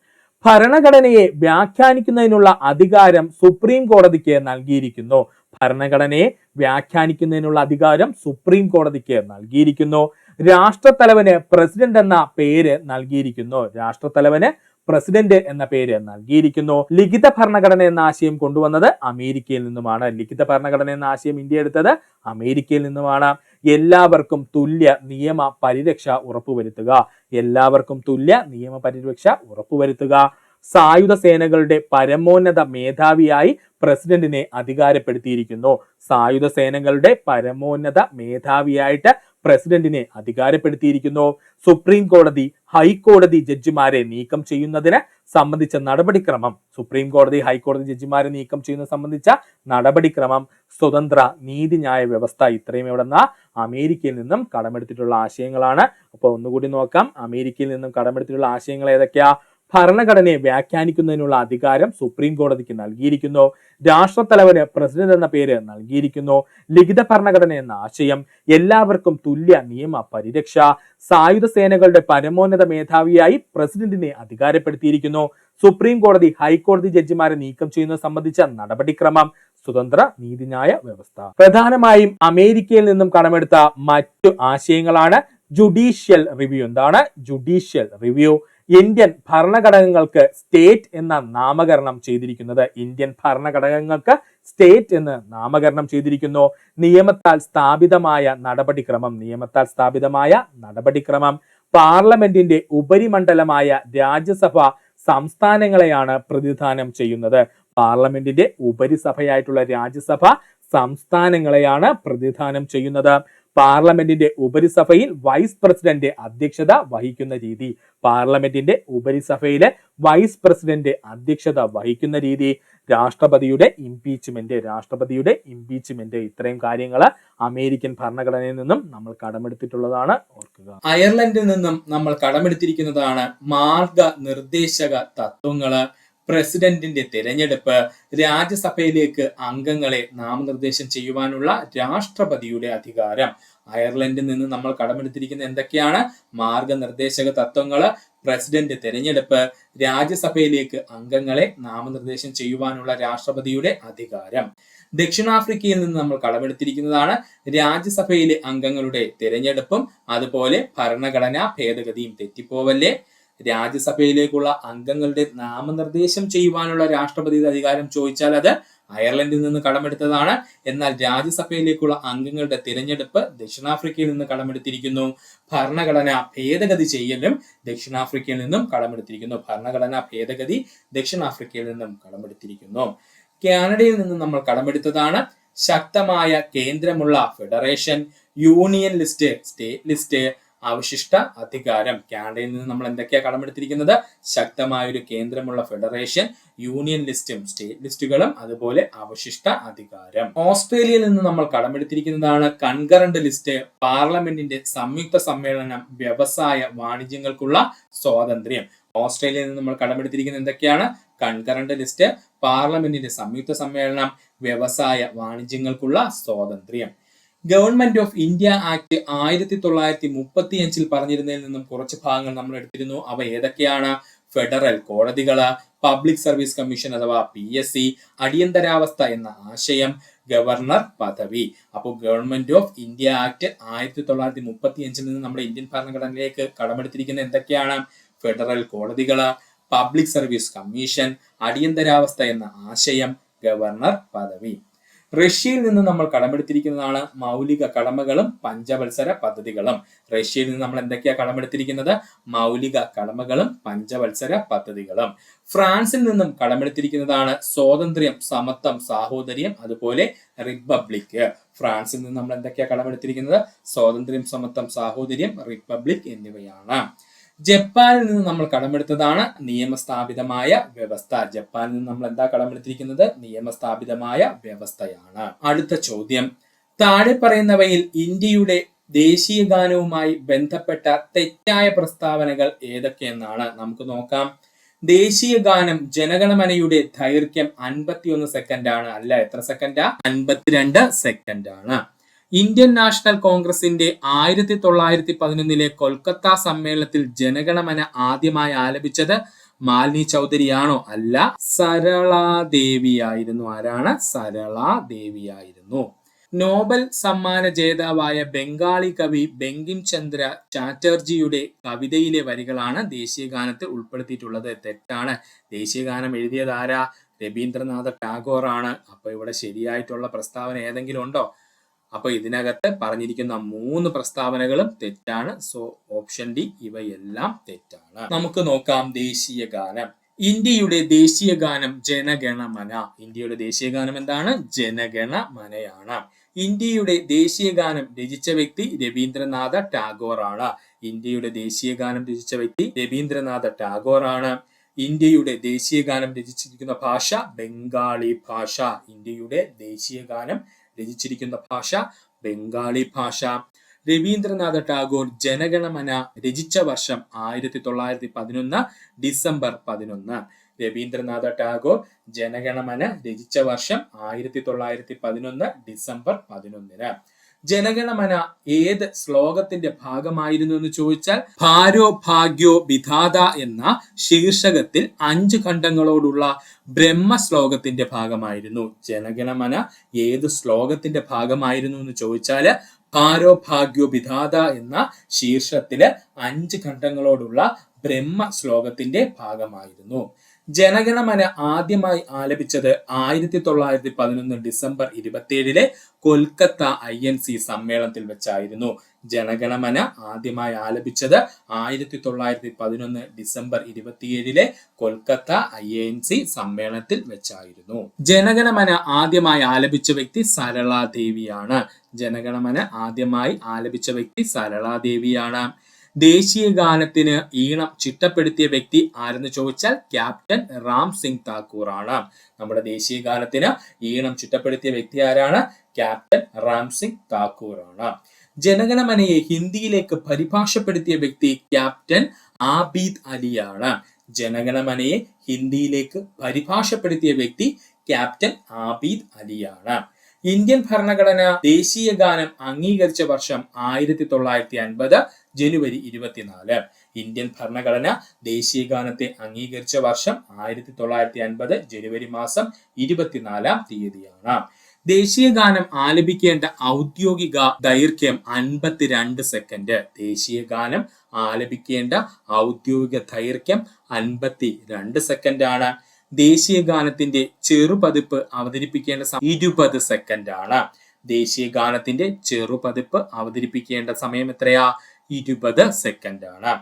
ഭരണഘടനയെ വ്യാഖ്യാനിക്കുന്നതിനുള്ള അധികാരം സുപ്രീം കോടതിക്ക് നൽകിയിരിക്കുന്നു. ഭരണഘടനയെ വ്യാഖ്യാനിക്കുന്നതിനുള്ള അധികാരം സുപ്രീം കോടതിക്ക് നൽകിയിരിക്കുന്നു. രാഷ്ട്രത്തലവന് പ്രസിഡന്റ് എന്ന പേര് നൽകിയിരിക്കുന്നു. രാഷ്ട്രത്തലവന് പ്രസിഡന്റ് എന്ന പേര് നൽകിയിരിക്കുന്നു. ലിഖിത ഭരണഘടന എന്ന ആശയം കൊണ്ടുവന്നത് അമേരിക്കയിൽ നിന്നുമാണ്. ലിഖിത ഭരണഘടന എന്ന ആശയം ഇന്ത്യ എടുത്തത് അമേരിക്കയിൽ നിന്നുമാണ്. എല്ലാവർക്കും തുല്യ നിയമ പരിരക്ഷ ഉറപ്പുവരുത്തുക. എല്ലാവർക്കും തുല്യ നിയമ പരിരക്ഷ ഉറപ്പുവരുത്തുക. സായുധ സേനകളുടെ പരമോന്നത മേധാവിയായി പ്രസിഡന്റിനെ അധികാരപ്പെടുത്തിയിരിക്കുന്നു. സായുധ സേനകളുടെ പരമോന്നത മേധാവിയായിട്ട് പ്രസിഡന്റിനെ അധികാരപ്പെടുത്തിയിരിക്കുന്നു. സുപ്രീം കോടതി, ഹൈക്കോടതി ജഡ്ജിമാരെ നീക്കം ചെയ്യുന്നതിന് സംബന്ധിച്ച നടപടിക്രമം, സുപ്രീം കോടതി, ഹൈക്കോടതി ജഡ്ജിമാരെ നീക്കം ചെയ്യുന്നത് സംബന്ധിച്ച നടപടിക്രമം, സ്വതന്ത്ര നീതിന്യായ വ്യവസ്ഥ, ഇത്രയും എവിടെന്നാ? അമേരിക്കയിൽ നിന്നും കടമെടുത്തിട്ടുള്ള ആശയങ്ങളാണ്. അപ്പോൾ ഒന്നുകൂടി നോക്കാം. അമേരിക്കയിൽ നിന്നും കടമെടുത്തിട്ടുള്ള ആശയങ്ങൾ ഏതൊക്കെയാ? ഭരണഘടനയെ വ്യാഖ്യാനിക്കുന്നതിനുള്ള അധികാരം സുപ്രീം കോടതിക്ക് നൽകിയിരിക്കുന്നു. രാഷ്ട്രത്തലവന് പ്രസിഡന്റ് എന്ന പേര് നൽകിയിരിക്കുന്നു. ലിഖിത ഭരണഘടന എന്ന ആശയം, എല്ലാവർക്കും തുല്യ നിയമ പരിരക്ഷ, സായുധ സേനകളുടെ പരമോന്നത മേധാവിയായി പ്രസിഡന്റിനെ അധികാരപ്പെടുത്തിയിരിക്കുന്നു. സുപ്രീം കോടതി, ഹൈക്കോടതി ജഡ്ജിമാരെ നീക്കം ചെയ്യുന്നത് സംബന്ധിച്ച നടപടിക്രമം, സ്വതന്ത്ര നീതിന്യായ വ്യവസ്ഥ. പ്രധാനമായും അമേരിക്കയിൽ നിന്നും കടമെടുത്ത മറ്റു ആശയങ്ങളാണ് ജുഡീഷ്യൽ റിവ്യൂ. എന്താണ് ജുഡീഷ്യൽ റിവ്യൂ? ഇന്ത്യൻ ഭരണഘടകങ്ങൾക്ക് സ്റ്റേറ്റ് എന്ന നാമകരണം ചെയ്തിരിക്കുന്നത്. ഇന്ത്യൻ ഭരണഘടകങ്ങൾക്ക് സ്റ്റേറ്റ് എന്ന് നാമകരണം ചെയ്തിരിക്കുന്നു. നിയമത്താൽ സ്ഥാപിതമായ നടപടിക്രമം, നിയമത്താൽ സ്ഥാപിതമായ നടപടിക്രമം. പാർലമെന്റിന്റെ ഉപരിമണ്ഡലമായ രാജ്യസഭ സംസ്ഥാനങ്ങളെയാണ് പ്രതിനിധാനം ചെയ്യുന്നത്. പാർലമെന്റിന്റെ ഉപരിസഭയായിട്ടുള്ള രാജ്യസഭ സംസ്ഥാനങ്ങളെയാണ് പ്രതിനിധാനം ചെയ്യുന്നത്. പാർലമെന്റിന്റെ ഉപരിസഭയിൽ വൈസ് പ്രസിഡന്റ് അധ്യക്ഷത വഹിക്കുന്ന രീതി. പാർലമെന്റിന്റെ ഉപരിസഭയിലെ വൈസ് പ്രസിഡന്റ് അധ്യക്ഷത വഹിക്കുന്ന രീതി. രാഷ്ട്രപതിയുടെ ഇംപീച്ച്മെന്റ്, ഇത്രയും കാര്യങ്ങൾ അമേരിക്കൻ ഭരണഘടനയിൽ നിന്നും നമ്മൾ കടമെടുത്തിട്ടുള്ളതാണ്. ഓർക്കുക. അയർലൻഡിൽ നിന്നും നമ്മൾ കടമെടുത്തിരിക്കുന്നതാണ് മാർഗനിർദ്ദേശക തത്വങ്ങള്, പ്രസിഡന്റിന്റെ തിരഞ്ഞെടുപ്പ്, രാജ്യസഭയിലേക്ക് അംഗങ്ങളെ നാമനിർദ്ദേശം ചെയ്യുവാനുള്ള രാഷ്ട്രപതിയുടെ അധികാരം. അയർലൻഡിൽ നിന്ന് നമ്മൾ കടമെടുത്തിരിക്കുന്ന എന്തൊക്കെയാണ്? മാർഗനിർദ്ദേശക തത്വങ്ങള്, പ്രസിഡന്റ് തിരഞ്ഞെടുപ്പ്, രാജ്യസഭയിലേക്ക് അംഗങ്ങളെ നാമനിർദ്ദേശം ചെയ്യുവാനുള്ള രാഷ്ട്രപതിയുടെ അധികാരം. ദക്ഷിണാഫ്രിക്കയിൽ നിന്ന് നമ്മൾ കടമെടുത്തിരിക്കുന്നതാണ് രാജ്യസഭയിലെ അംഗങ്ങളുടെ തിരഞ്ഞെടുപ്പും അതുപോലെ ഭരണഘടനാ ഭേദഗതിയും. തെറ്റിപ്പോവല്ലേ? രാജ്യസഭയിലേക്കുള്ള അംഗങ്ങളുടെ നാമനിർദ്ദേശം ചെയ്യുവാനുള്ള രാഷ്ട്രപതിയുടെ അധികാരം ചോദിച്ചാൽ അത് അയർലൻഡിൽ നിന്ന് കടമെടുത്തതാണ്. എന്നാൽ രാജ്യസഭയിലേക്കുള്ള അംഗങ്ങളുടെ തിരഞ്ഞെടുപ്പ് ദക്ഷിണാഫ്രിക്കയിൽ നിന്ന് കടമെടുത്തിരിക്കുന്നു. ഭരണഘടന ഭേദഗതി ചെയ്യലും ദക്ഷിണാഫ്രിക്കയിൽ നിന്നും കടമെടുത്തിരിക്കുന്നു. ഭരണഘടനാ ഭേദഗതി ദക്ഷിണാഫ്രിക്കയിൽ നിന്നും കടമെടുത്തിരിക്കുന്നു. കാനഡയിൽ നിന്ന് നമ്മൾ കടമെടുത്തതാണ് ശക്തമായ കേന്ദ്രമുള്ള federation, union list, state list, അവശിഷ്ട അധികാരം. കാനഡയിൽ നിന്ന് നമ്മൾ എന്തൊക്കെയാ കടമെടുത്തിരിക്കുന്നത്? ശക്തമായ ഒരു കേന്ദ്രമുള്ള ഫെഡറേഷൻ, യൂണിയൻ ലിസ്റ്റും സ്റ്റേറ്റ് ലിസ്റ്റുകളും അതുപോലെ അവശിഷ്ട അധികാരം. ഓസ്ട്രേലിയയിൽ നിന്ന് നമ്മൾ കടമെടുത്തിരിക്കുന്നതാണ് കൺകറന്റ് ലിസ്റ്റ്, പാർലമെന്റിന്റെ സംയുക്ത സമ്മേളനം, വ്യവസായ വാണിജ്യങ്ങൾക്കുള്ള സ്വാതന്ത്ര്യം. ഓസ്ട്രേലിയയിൽ നിന്ന് നമ്മൾ കടമെടുത്തിരിക്കുന്നത് എന്തൊക്കെയാണ്? കൺകറന്റ് ലിസ്റ്റ്, പാർലമെന്റിന്റെ സംയുക്ത സമ്മേളനം, വ്യവസായ വാണിജ്യങ്ങൾക്കുള്ള സ്വാതന്ത്ര്യം. ഗവൺമെന്റ് ഓഫ് ഇന്ത്യ ആക്ട് 1935 പറഞ്ഞിരുന്നതിൽ നിന്നും കുറച്ച് ഭാഗങ്ങൾ നമ്മൾ എടുത്തിരുന്നു. അവ ഏതൊക്കെയാണ്? ഫെഡറൽ കോടതികള്, പബ്ലിക് സർവീസ് കമ്മീഷൻ അഥവാ PSC, അടിയന്തരാവസ്ഥ എന്ന ആശയം, ഗവർണർ പദവി. അപ്പോൾ ഗവൺമെന്റ് ഓഫ് ഇന്ത്യ ആക്ട് 1935 നിന്ന് നമ്മുടെ ഇന്ത്യൻ ഭരണഘടനയിലേക്ക് കടമെടുത്തിരിക്കുന്ന എന്തൊക്കെയാണ്? ഫെഡറൽ കോടതികള്, പബ്ലിക് സർവീസ് കമ്മീഷൻ, അടിയന്തരാവസ്ഥ എന്ന ആശയം, ഗവർണർ പദവി. റഷ്യയിൽ നിന്ന് നമ്മൾ കടമെടുത്തിരിക്കുന്നതാണ് മൗലിക കടമകളും പഞ്ചവത്സര പദ്ധതികളും. റഷ്യയിൽ നിന്ന് നമ്മൾ എന്തൊക്കെയാ കടമെടുത്തിരിക്കുന്നത്? മൗലിക കടമകളും പഞ്ചവത്സര പദ്ധതികളും. ഫ്രാൻസിൽ നിന്നും കടമെടുത്തിരിക്കുന്നതാണ് സ്വാതന്ത്ര്യം, സമത്വം, സാഹോദര്യം, അതുപോലെ റിപ്പബ്ലിക്. ഫ്രാൻസിൽ നിന്ന് നമ്മൾ എന്തൊക്കെയാ കടമെടുത്തിരിക്കുന്നത്? സ്വാതന്ത്ര്യം, സമത്വം, സാഹോദര്യം, റിപ്പബ്ലിക് എന്നിവയാണ്. ജപ്പാനിൽ നിന്ന് നമ്മൾ കടമെടുത്തതാണ് നിയമസ്ഥാപിതമായ വ്യവസ്ഥ. ജപ്പാനിൽ നിന്ന് നമ്മൾ എന്താ കടമെടുത്തിരിക്കുന്നത്? നിയമസ്ഥാപിതമായ വ്യവസ്ഥയാണ്. അടുത്ത ചോദ്യം, താഴെ പറയുന്നവയിൽ ഇന്ത്യയുടെ ദേശീയ ഗാനവുമായി ബന്ധപ്പെട്ട തെറ്റായ പ്രസ്താവനകൾ ഏതൊക്കെയെന്നാണ് നമുക്ക് നോക്കാം. ദേശീയ ഗാനം ജനഗണമനയുടെ ദൈർഘ്യം 51 സെക്കൻഡ് ആണ്. അല്ല, എത്ര സെക്കൻഡാ? 52 സെക്കൻഡ് ആണ്. ഇന്ത്യൻ നാഷണൽ കോൺഗ്രസിന്റെ 1911 കൊൽക്കത്ത സമ്മേളനത്തിൽ ജനഗണമന ആദ്യമായി ആലപിച്ചത് മാലിനി ചൗധരിയാണോ? അല്ല, സരളാദേവിയായിരുന്നു. ആരാണ്? സരളാദേവിയായിരുന്നു. നോബൽ സമ്മാന ജേതാവായ ബംഗാളി കവി ബങ്കിം ചന്ദ്ര ചാറ്റർജിയുടെ കവിതയിലെ വരികളാണ് ദേശീയ ഗാനത്തിൽ ഉൾപ്പെടുത്തിയിട്ടുള്ളത്. തെറ്റാണ്. ദേശീയ ഗാനം എഴുതിയത് ആരാ? രവീന്ദ്രനാഥ ടാഗോർ ആണ്. അപ്പൊ ഇവിടെ ശരിയായിട്ടുള്ള പ്രസ്താവന ഏതെങ്കിലും ഉണ്ടോ? അപ്പൊ ഇതിനകത്ത് പറഞ്ഞിരിക്കുന്ന 3 പ്രസ്താവനകളും തെറ്റാണ്. സോ ഓപ്ഷൻ ഡി, ഇവയെല്ലാം തെറ്റാണ്. നമുക്ക് നോക്കാം ദേശീയ ഗാനം. ഇന്ത്യയുടെ ദേശീയ ഗാനം ജനഗണമന. ഇന്ത്യയുടെ ദേശീയ ഗാനം എന്താണ്? ജനഗണമനയാണ്. ഇന്ത്യയുടെ ദേശീയ ഗാനം രചിച്ച വ്യക്തി രവീന്ദ്രനാഥ ടാഗോർ ആണ്. ഇന്ത്യയുടെ ദേശീയ ഗാനം രചിച്ച വ്യക്തി രവീന്ദ്രനാഥ ടാഗോർ ആണ്. ഇന്ത്യയുടെ ദേശീയ ഗാനം രചിച്ചിരിക്കുന്ന ഭാഷ ബംഗാളി ഭാഷ. ഇന്ത്യയുടെ ദേശീയ ഗാനം രചിച്ചിരിക്കുന്ന ഭാഷ ബംഗാളി ഭാഷ. രവീന്ദ്രനാഥ ടാഗോർ ജനഗണമന രചിച്ച വർഷം 1911 ഡിസംബർ 11. രവീന്ദ്രനാഥ ടാഗോർ ജനഗണമന രചിച്ച വർഷം 1911 ഡിസംബർ 11. ജനഗണമന ഏത് ശ്ലോകത്തിന്റെ ഭാഗമായിരുന്നു എന്ന് ചോദിച്ചാൽ ഭാരോ ഭാഗ്യോ വിധാത എന്ന ശീർഷകത്തിൽ 5 ഖണ്ഡങ്ങളോടുള്ള ബ്രഹ്മശ്ലോകത്തിന്റെ ഭാഗമായിരുന്നു. ജനഗണമന ഏത് ശ്ലോകത്തിന്റെ ഭാഗമായിരുന്നു എന്ന് ചോദിച്ചാല് ഭാരോ ഭാഗ്യോ വിധാത എന്ന ശീർഷകത്തില് 5 ഖണ്ഡങ്ങളോടുള്ള ബ്രഹ്മശ്ലോകത്തിന്റെ ഭാഗമായിരുന്നു. ജനഗണമന ആദ്യമായി ആലപിച്ചത് 1911 ഡിസംബർ 27 കൊൽക്കത്ത INC സമ്മേളനത്തിൽ വെച്ചായിരുന്നു. ജനഗണമന ആദ്യമായി ആലപിച്ചത് 1911 ഡിസംബർ 27 കൊൽക്കത്ത INC സമ്മേളനത്തിൽ വെച്ചായിരുന്നു. ജനഗണമന ആദ്യമായി ആലപിച്ച വ്യക്തി സരളാദേവിയാണ്. ജനഗണമന ആദ്യമായി ആലപിച്ച വ്യക്തി സരളാദേവിയാണ്. ദേശീയ ഗാനത്തിന് ഈണം ചിട്ടപ്പെടുത്തിയ വ്യക്തി ആരെന്ന് ചോദിച്ചാൽ ക്യാപ്റ്റൻ റാം സിംഗ് താക്കൂർ ആണ്. നമ്മുടെ ദേശീയ ഗാനത്തിന് ഈണം ചിട്ടപ്പെടുത്തിയ വ്യക്തി ആരാണ്? ക്യാപ്റ്റൻ റാം സിംഗ് താക്കൂർ ആണ്. ജനഗണമനയെ ഹിന്ദിയിലേക്ക് പരിഭാഷപ്പെടുത്തിയ വ്യക്തി ക്യാപ്റ്റൻ ആബിദ് അലിയാണ്. ജനഗണമനയെ ഹിന്ദിയിലേക്ക് പരിഭാഷപ്പെടുത്തിയ വ്യക്തി ക്യാപ്റ്റൻ ആബിദ് അലിയാണ്. ഇന്ത്യൻ ഭരണഘടന ദേശീയ ഗാനം അംഗീകരിച്ച വർഷം 1950 ജനുവരി 24. ഇന്ത്യൻ ഭരണഘടന ദേശീയ ഗാനത്തെ അംഗീകരിച്ച വർഷം 1950 ജനുവരി മാസം 24-ാം തീയതിയാണ്. ദേശീയ ഗാനം ആലപിക്കേണ്ട ഔദ്യോഗിക ദൈർഘ്യം 52 സെക്കൻഡ്. ദേശീയ ഗാനം ആലപിക്കേണ്ട ഔദ്യോഗിക ദൈർഘ്യം 52 സെക്കൻഡ് ആണ്. ദേശീയ ഗാനത്തിന്റെ ചെറുപതിപ്പ് അവതരിപ്പിക്കേണ്ട 20 സെക്കൻഡ് ആണ്. ദേശീയ ഗാനത്തിന്റെ ചെറുപതിപ്പ് അവതരിപ്പിക്കേണ്ട സമയം എത്രയാ? 20 സെക്കൻഡ് ആണ്.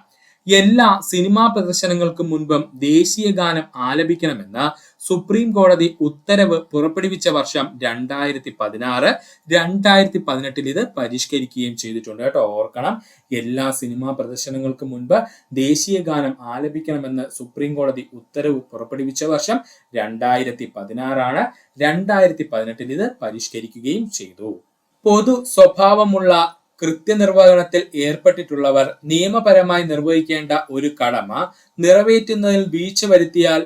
എല്ലാ സിനിമാ പ്രദർശനങ്ങൾക്കും മുൻപും ദേശീയ ഗാനം ആലപിക്കണമെന്ന് സുപ്രീം കോടതി ഉത്തരവ് പുറപ്പെടുവിച്ച വർഷം 2016. 2018 ഇത് പരിഷ്കരിക്കുകയും ചെയ്തിട്ടുണ്ട് കേട്ടോ. ഓർക്കണം, എല്ലാ സിനിമാ പ്രദർശനങ്ങൾക്ക് മുൻപ് ദേശീയ ഗാനം ആലപിക്കണമെന്ന് സുപ്രീം കോടതി ഉത്തരവ് പുറപ്പെടുവിച്ച വർഷം 2016 ആണ്. 2018 ഇത് പരിഷ്കരിക്കുകയും ചെയ്തു. പൊതു സ്വഭാവമുള്ള കൃത്യനിർവഹണത്തിൽ ഏർപ്പെട്ടിട്ടുള്ളവർ നിയമപരമായി നിർവഹിക്കേണ്ട ഒരു കടമ നിറവേറ്റുന്നതിൽ വീഴ്ച വരുത്തിയാൽ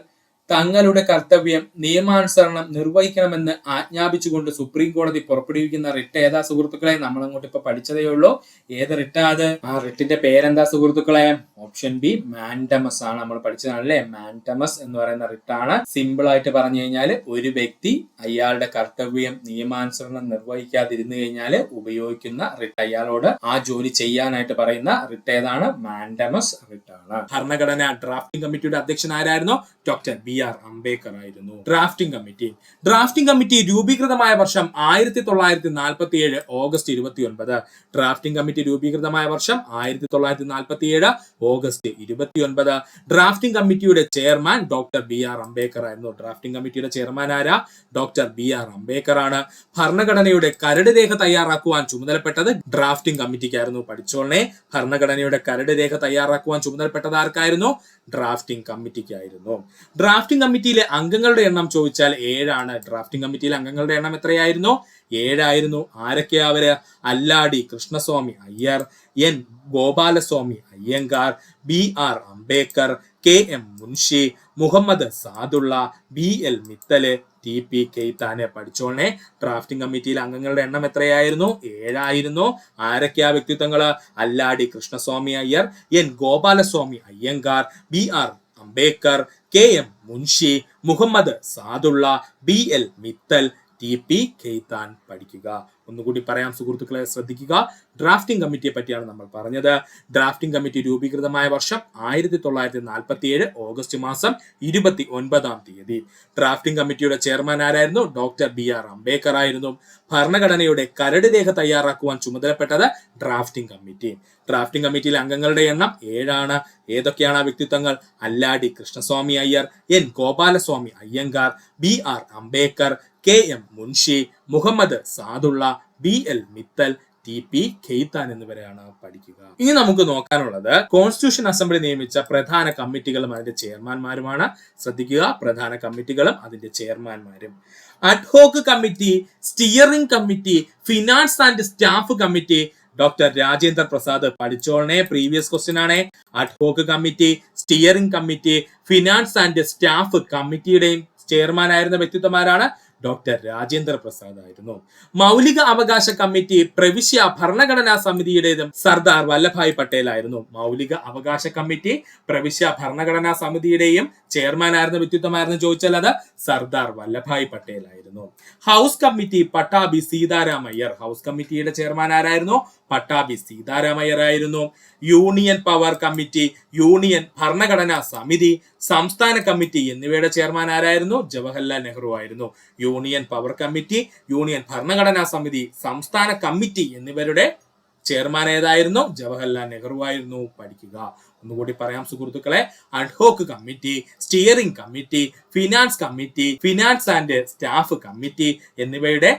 തങ്ങളുടെ കർത്തവ്യം നിയമാനുസരണം നിർവഹിക്കണമെന്ന് ആജ്ഞാപിച്ചുകൊണ്ട് സുപ്രീം കോടതി പുറപ്പെടുവിക്കുന്ന റിട്ട് ഏതാ സുഹൃത്തുക്കളെ? നമ്മൾ അങ്ങോട്ട് ഇപ്പൊ പഠിച്ചതേ ഉള്ളൂ. ഏത് റിട്ടാ അത്? ആ റിട്ടിന്റെ പേരെന്താ സുഹൃത്തുക്കളെ? ഓപ്ഷൻ ബി മാൻഡമസ് ആണ്. നമ്മൾ പഠിച്ചതാണല്ലേ. മാൻഡമസ് എന്ന് പറയുന്ന റിട്ടാണ്. സിമ്പിൾ ആയിട്ട് പറഞ്ഞു കഴിഞ്ഞാൽ ഒരു വ്യക്തി അയാളുടെ കർത്തവ്യം നിയമാനുസരണം നിർവഹിക്കാതിരുന്നു കഴിഞ്ഞാൽ ഉപയോഗിക്കുന്ന റിട്ട്, അയാളോട് ആ ജോലി ചെയ്യാനായിട്ട് പറയുന്ന റിട്ട് ഏതാണ്? മാൻഡമസ് റിട്ട് ആണ്. ഭരണഘടന ഡ്രാഫ്റ്റിംഗ് കമ്മിറ്റിയുടെ അധ്യക്ഷൻ ആരായിരുന്നു? ഡോക്ടർ BR അംബേദ്കർ ആയിരുന്നു. ഡ്രാഫ്റ്റിംഗ് കമ്മിറ്റി രൂപീകൃതമായ വർഷം 1947 ഓഗസ്റ്റ് 29. ഡ്രാഫ്റ്റിംഗ് കമ്മിറ്റി രൂപീകൃതമായ വർഷം 1947 ഓഗസ്റ്റ് 29. ഡ്രാഫ്റ്റിംഗ് കമ്മിറ്റിയുടെ ചെയർമാൻ ഡോക്ടർ BR അംബേദ്കർ ആയിരുന്നു. ഡ്രാഫ്റ്റിംഗ് കമ്മിറ്റിയുടെ ചെയർമാൻ ആരാ? ഡോക്ടർ BR അംബേദ്കർ ആണ്. ഭരണഘടനയുടെ കരട് രേഖ തയ്യാറാക്കുവാൻ ചുമതലപ്പെട്ടത് ഡ്രാഫ്റ്റിംഗ് കമ്മിറ്റിക്കായിരുന്നു. പഠിച്ചോളനെ, ഭരണഘടനയുടെ കരട് രേഖ തയ്യാറാക്കുവാൻ ചുമതലപ്പെട്ടത് ആർക്കായിരുന്നു? ഡ്രാഫ്റ്റിംഗ് കമ്മിറ്റിക്കായിരുന്നു. ഡ്രാഫ്റ്റിംഗ് കമ്മിറ്റിയിലെ അംഗങ്ങളുടെ എണ്ണം ചോദിച്ചാൽ 7 ആണ്. ഡ്രാഫ്റ്റിംഗ് കമ്മിറ്റിയിലെ അംഗങ്ങളുടെ എണ്ണം എത്രയായിരുന്നു? 7 ആയിരുന്നു. ആരൊക്കെയാ അവര്? Alladi Krishnaswami Ayyar, N Gopalaswami Ayyangar, BR Ambedkar, KM Munshi, Muhammad Saadulla, BL Mittal, TP Khaitan. പഠിച്ചോളനെ, ഡ്രാഫ്റ്റിംഗ് കമ്മിറ്റിയിലെ അംഗങ്ങളുടെ എണ്ണം എത്രയായിരുന്നു? 7 ആയിരുന്നു. ആരൊക്കെയാ വ്യക്തിത്വങ്ങള്? Alladi Krishnaswami Ayyar, N Gopalaswami Ayyangar, BR Ambedkar, KM Munshi, Muhammad Saadulla, BL Mittal, TP കെയ്ത്താൻ. പഠിക്കുക. ഒന്നുകൂടി പറയാം സുഹൃത്തുക്കളെ, ശ്രദ്ധിക്കുക. ഡ്രാഫ്റ്റിംഗ് കമ്മിറ്റിയെ പറ്റിയാണ് നമ്മൾ പറഞ്ഞത്. ഡ്രാഫ്റ്റിംഗ് കമ്മിറ്റി രൂപീകൃതമായ വർഷം 1947 ഓഗസ്റ്റ് മാസം 29. ഡ്രാഫ്റ്റിംഗ് കമ്മിറ്റിയുടെ ചെയർമാൻ ആരായിരുന്നു? ഡോക്ടർ BR അംബേദ്കർ ആയിരുന്നു. ഭരണഘടനയുടെ കരട് രേഖ തയ്യാറാക്കുവാൻ ചുമതലപ്പെട്ടത് ഡ്രാഫ്റ്റിംഗ് കമ്മിറ്റി. ഡ്രാഫ്റ്റിംഗ് കമ്മിറ്റിയിലെ അംഗങ്ങളുടെ എണ്ണം 7 ആണ്. ഏതൊക്കെയാണ് ആ വ്യക്തിത്വങ്ങൾ? Alladi Krishnaswami Ayyar, N Gopalaswami Ayyangar, BR Ambedkar, KM Munshi, Muhammad Saadulla, BL Mittal, TP കെയ്ത്താൻ എന്നിവരെയാണ് പഠിക്കുക. ഇനി നമുക്ക് നോക്കാനുള്ളത് കോൺസ്റ്റിറ്റ്യൂഷൻ അസംബ്ലി നിയമിച്ച പ്രധാന കമ്മിറ്റികളും അതിന്റെ ചെയർമാൻമാരുമാണ്. ശ്രദ്ധിക്കുക, പ്രധാന കമ്മിറ്റികളും അതിന്റെ ചെയർമാൻമാരും. Ad hoc committee, steering committee, finance and staff committee. Doctor Rajendra Prasad. പഠിച്ചോളനെ, പ്രീവിയസ് ക്വസ്റ്റ്യൻ ആണ്. Ad hoc committee, steering committee, finance and staff കമ്മിറ്റിയുടെയും ചെയർമാൻ ആയിരുന്ന വ്യക്തിത്വമാരാണ്? ഡോക്ടർ രാജേന്ദ്ര പ്രസാദ് ആയിരുന്നു. മൗലിക അവകാശ കമ്മിറ്റി, പ്രവിശ്യ ഭരണഘടനാ സമിതിയുടേതും സർദാർ വല്ലഭായ് പട്ടേൽ ആയിരുന്നു. മൗലിക അവകാശ കമ്മിറ്റി, പ്രവിശ്യ ഭരണഘടനാ സമിതിയുടെയും ചെയർമാൻ ആയിരുന്ന വ്യക്തിത്വമായിരുന്നു ചോദിച്ചാൽ അത് സർദാർ വല്ലഭായ് പട്ടേൽ ആയിരുന്നു. House committee, Pattabhi Sitaramayyar. House കമ്മിറ്റിയുടെ ചെയർമാൻ ആരായിരുന്നു? പട്ടാഭി സീതാരാമയ്യർ ആയിരുന്നു. യൂണിയൻ പവർ കമ്മിറ്റി, യൂണിയൻ ഭരണഘടനാ സമിതി, സംസ്ഥാന കമ്മിറ്റി എന്നിവയുടെ ചെയർമാൻ ആരായിരുന്നു? ജവഹർലാൽ നെഹ്റു ആയിരുന്നു. യൂണിയൻ പവർ കമ്മിറ്റി, യൂണിയൻ ഭരണഘടനാ സമിതി, സംസ്ഥാന കമ്മിറ്റി എന്നിവരുടെ ചെയർമാൻ ഏതായിരുന്നു? ജവഹർലാൽ നെഹ്റു ആയിരുന്നു. പഠിക്കുക. ഒന്നുകൂടി പറയാം സുഹൃത്തുക്കളെ. Ad hoc committee, steering committee, finance committee, finance and staff committee എന്നിവയുടെ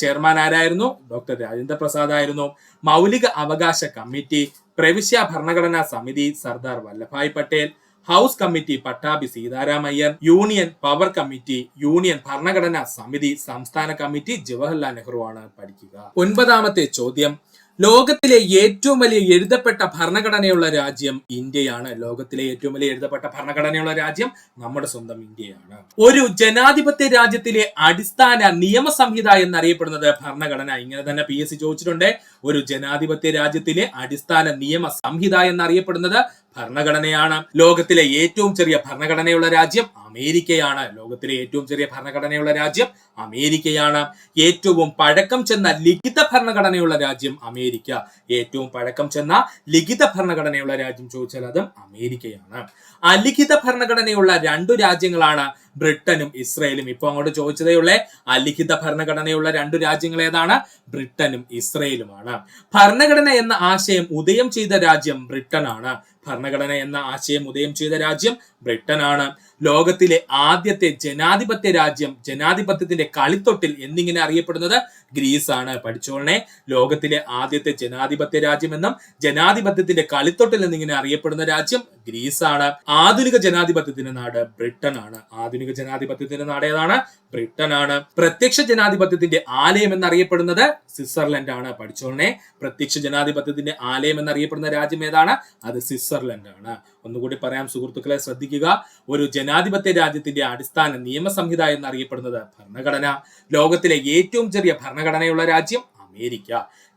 ചെയർമാൻ ആരായിരുന്നു? ഡോക്ടർ രാജേന്ദ്ര പ്രസാദ് ആയിരുന്നു. മൗലിക അവകാശ കമ്മിറ്റി, പ്രവിശ്യ ഭരണഘടനാ സമിതി, Sardar Vallabhbhai Patel. House committee, Pattabhi Sitaramayyar. Union power committee, union ഭരണഘടനാ സമിതി, സംസ്ഥാന കമ്മിറ്റി, ജവഹർലാൽ നെഹ്റു ആണ്. പഠിക്കുക. 9ാമത്തെ ചോദ്യം. ലോകത്തിലെ ഏറ്റവും വലിയ എഴുതപ്പെട്ട ഭരണഘടനയുള്ള രാജ്യം ഇന്ത്യയാണ്. ലോകത്തിലെ ഏറ്റവും വലിയ എഴുതപ്പെട്ട ഭരണഘടനയുള്ള രാജ്യം നമ്മുടെ സ്വന്തം ഇന്ത്യയാണ്. ഒരു ജനാധിപത്യ രാജ്യത്തിലെ അടിസ്ഥാന നിയമസംഹിത എന്നറിയപ്പെടുന്നത് ഭരണഘടന. ഇങ്ങനെ തന്നെ PSC ചോദിച്ചിട്ടുണ്ട്. ഒരു ജനാധിപത്യ രാജ്യത്തിലെ അടിസ്ഥാന നിയമ സംഹിത എന്നറിയപ്പെടുന്നത് ഭരണഘടനയാണ്. ലോകത്തിലെ ഏറ്റവും ചെറിയ ഭരണഘടനയുള്ള രാജ്യം അമേരിക്കയാണ്. ലോകത്തിലെ ഏറ്റവും ചെറിയ ഭരണഘടനയുള്ള രാജ്യം അമേരിക്കയാണ്. ഏറ്റവും പഴക്കം ചെന്ന ലിഖിത ഭരണഘടനയുള്ള രാജ്യം അമേരിക്ക. ഏറ്റവും പഴക്കം ചെന്ന ലിഖിത ഭരണഘടനയുള്ള രാജ്യം ചോദിച്ചാൽ അതും അമേരിക്കയാണ്. അലിഖിത ഭരണഘടനയുള്ള 2 രാജ്യങ്ങളാണ് ബ്രിട്ടനും ഇസ്രയേലും. ഇപ്പൊ അങ്ങോട്ട് ചോദിച്ചതേ ഉള്ളേ. അലിഖിത ഭരണഘടനയുള്ള 2 രാജ്യങ്ങൾ ഏതാണ്? ബ്രിട്ടനും ഇസ്രയേലുമാണ്. ഭരണഘടന എന്ന ആശയം ഉദയം ചെയ്ത രാജ്യം ബ്രിട്ടനാണ്. ഭരണഘടന എന്ന ആശയം ഉദയം ചെയ്ത രാജ്യം ബ്രിട്ടനാണ്. ലോകത്തിലെ ആദ്യത്തെ ജനാധിപത്യ രാജ്യം, ജനാധിപത്യത്തിന്റെ കളിത്തൊട്ടിൽ എന്നിങ്ങനെ അറിയപ്പെടുന്നത് ഗ്രീസ് ആണ്. പഠിച്ചോളനെ, ലോകത്തിലെ ആദ്യത്തെ ജനാധിപത്യ രാജ്യം എന്നും ജനാധിപത്യത്തിന്റെ കളിത്തൊട്ടിൽ എന്നിങ്ങനെ അറിയപ്പെടുന്ന രാജ്യം ഗ്രീസ് ആണ്. ആധുനിക ജനാധിപത്യത്തിന്റെ നാട് ബ്രിട്ടൻ ആണ്. ആധുനിക ജനാധിപത്യത്തിന്റെ നാട് ഏതാണ്? ബ്രിട്ടൻ ആണ്. പ്രത്യക്ഷ ജനാധിപത്യത്തിന്റെ ആലയം എന്നറിയപ്പെടുന്നത് സ്വിറ്റ്സർലൻഡ് ആണ്. പഠിച്ചോളനെ, പ്രത്യക്ഷ ജനാധിപത്യത്തിന്റെ ആലയം എന്നറിയപ്പെടുന്ന രാജ്യം ഏതാണ്? അത് സ്വിറ്റ്സർലൻഡ് ആണ്. ഒന്നുകൂടി പറയാം സുഹൃത്തുക്കളെ, ശ്രദ്ധിക്കുക. ഒരു ജനാധിപത്യ രാജ്യത്തിന്റെ അടിസ്ഥാന നിയമസംഹിത എന്നറിയപ്പെടുന്നത് ഭരണഘടന. ലോകത്തിലെ ഏറ്റവും ചെറിയ ഭരണഘടനയുള്ള രാജ്യം അമേരിക്ക.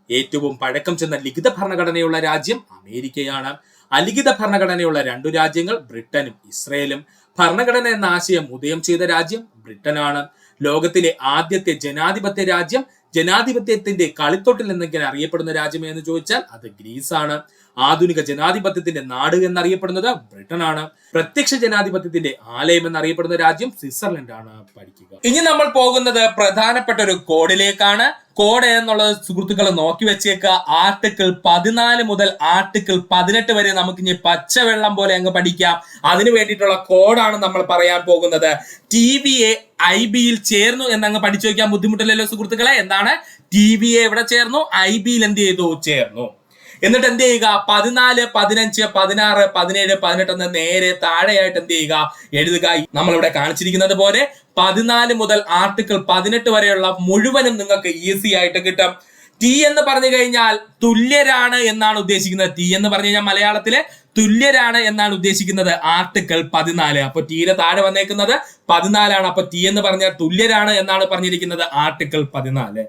ഏറ്റവും പഴക്കം ചെന്ന ലിഖിത ഭരണഘടനയുള്ള രാജ്യം അമേരിക്കയാണ്. അലിഖിത ഭരണഘടനയുള്ള 2 രാജ്യങ്ങൾ ബ്രിട്ടനും ഇസ്രയേലും. ഭരണഘടന എന്ന ആശയം ഉദയം ചെയ്ത രാജ്യം ബ്രിട്ടനാണ്. ലോകത്തിലെ ആദ്യത്തെ ജനാധിപത്യ രാജ്യം, ജനാധിപത്യത്തിന്റെ കളിത്തൊട്ടിൽ എന്നൊക്കെ അറിയപ്പെടുന്ന രാജ്യം എന്ന് ചോദിച്ചാൽ അത് ഗ്രീസാണ്. ആധുനിക ജനാധിപത്യത്തിന്റെ നാട് എന്നറിയപ്പെടുന്നത് ബ്രിട്ടനാണ്. പ്രത്യക്ഷ ജനാധിപത്യത്തിന്റെ ആലയം എന്നറിയപ്പെടുന്ന രാജ്യം സ്വിറ്റ്സർലൻഡ് ആണ്. പഠിക്കുക. ഇനി നമ്മൾ പോകുന്നത് പ്രധാനപ്പെട്ട ഒരു കോഡിലേക്കാണ്. കോഡ് എന്നുള്ളത് സുഹൃത്തുക്കൾ നോക്കി വെച്ചേക്കുക. ആർട്ടിക്കിൾ 14 മുതൽ ആർട്ടിക്കിൾ 18 വരെ നമുക്ക് ഇനി പച്ചവെള്ളം പോലെ അങ്ങ് പഠിക്കാം. അതിനു വേണ്ടിയിട്ടുള്ള കോഡാണ് നമ്മൾ പറയാൻ പോകുന്നത്. TVA IBയിൽ ചേർന്നു എന്നങ്ങ് പഠിച്ചു വയ്ക്കാൻ ബുദ്ധിമുട്ടില്ലല്ലോ സുഹൃത്തുക്കളെ. എന്താണ് TVA എവിടെ ചേർന്നു? IBയിൽ എന്ത് ചെയ്തു? ചേർന്നു. എന്നിട്ട് എന്ത് ചെയ്യുക? 14, 15, 16, 17, 18 എന്ന് നേരെ താഴെയായിട്ട് എന്ത് ചെയ്യുക? എഴുതുക. നമ്മളിവിടെ കാണിച്ചിരിക്കുന്നത് പോലെ 14 മുതൽ ആർട്ടിക്കിൾ 18 വരെയുള്ള മുഴുവനും നിങ്ങൾക്ക് ഈസി ആയിട്ട് കിട്ടും. ടി എന്ന് പറഞ്ഞു കഴിഞ്ഞാൽ തുല്യരാണ് എന്നാണ് ഉദ്ദേശിക്കുന്നത്. ടി എന്ന് പറഞ്ഞു കഴിഞ്ഞാൽ മലയാളത്തിലെ തുല്യരാണ് എന്നാണ് ഉദ്ദേശിക്കുന്നത് ആർട്ടിക്കിൾ 14. അപ്പൊ ടിയുടെ താഴെ വന്നേക്കുന്നത് 14 അപ്പൊ ടി എന്ന് പറഞ്ഞാൽ തുല്യരാണ് എന്നാണ് പറഞ്ഞിരിക്കുന്നത് ആർട്ടിക്കിൾ 14.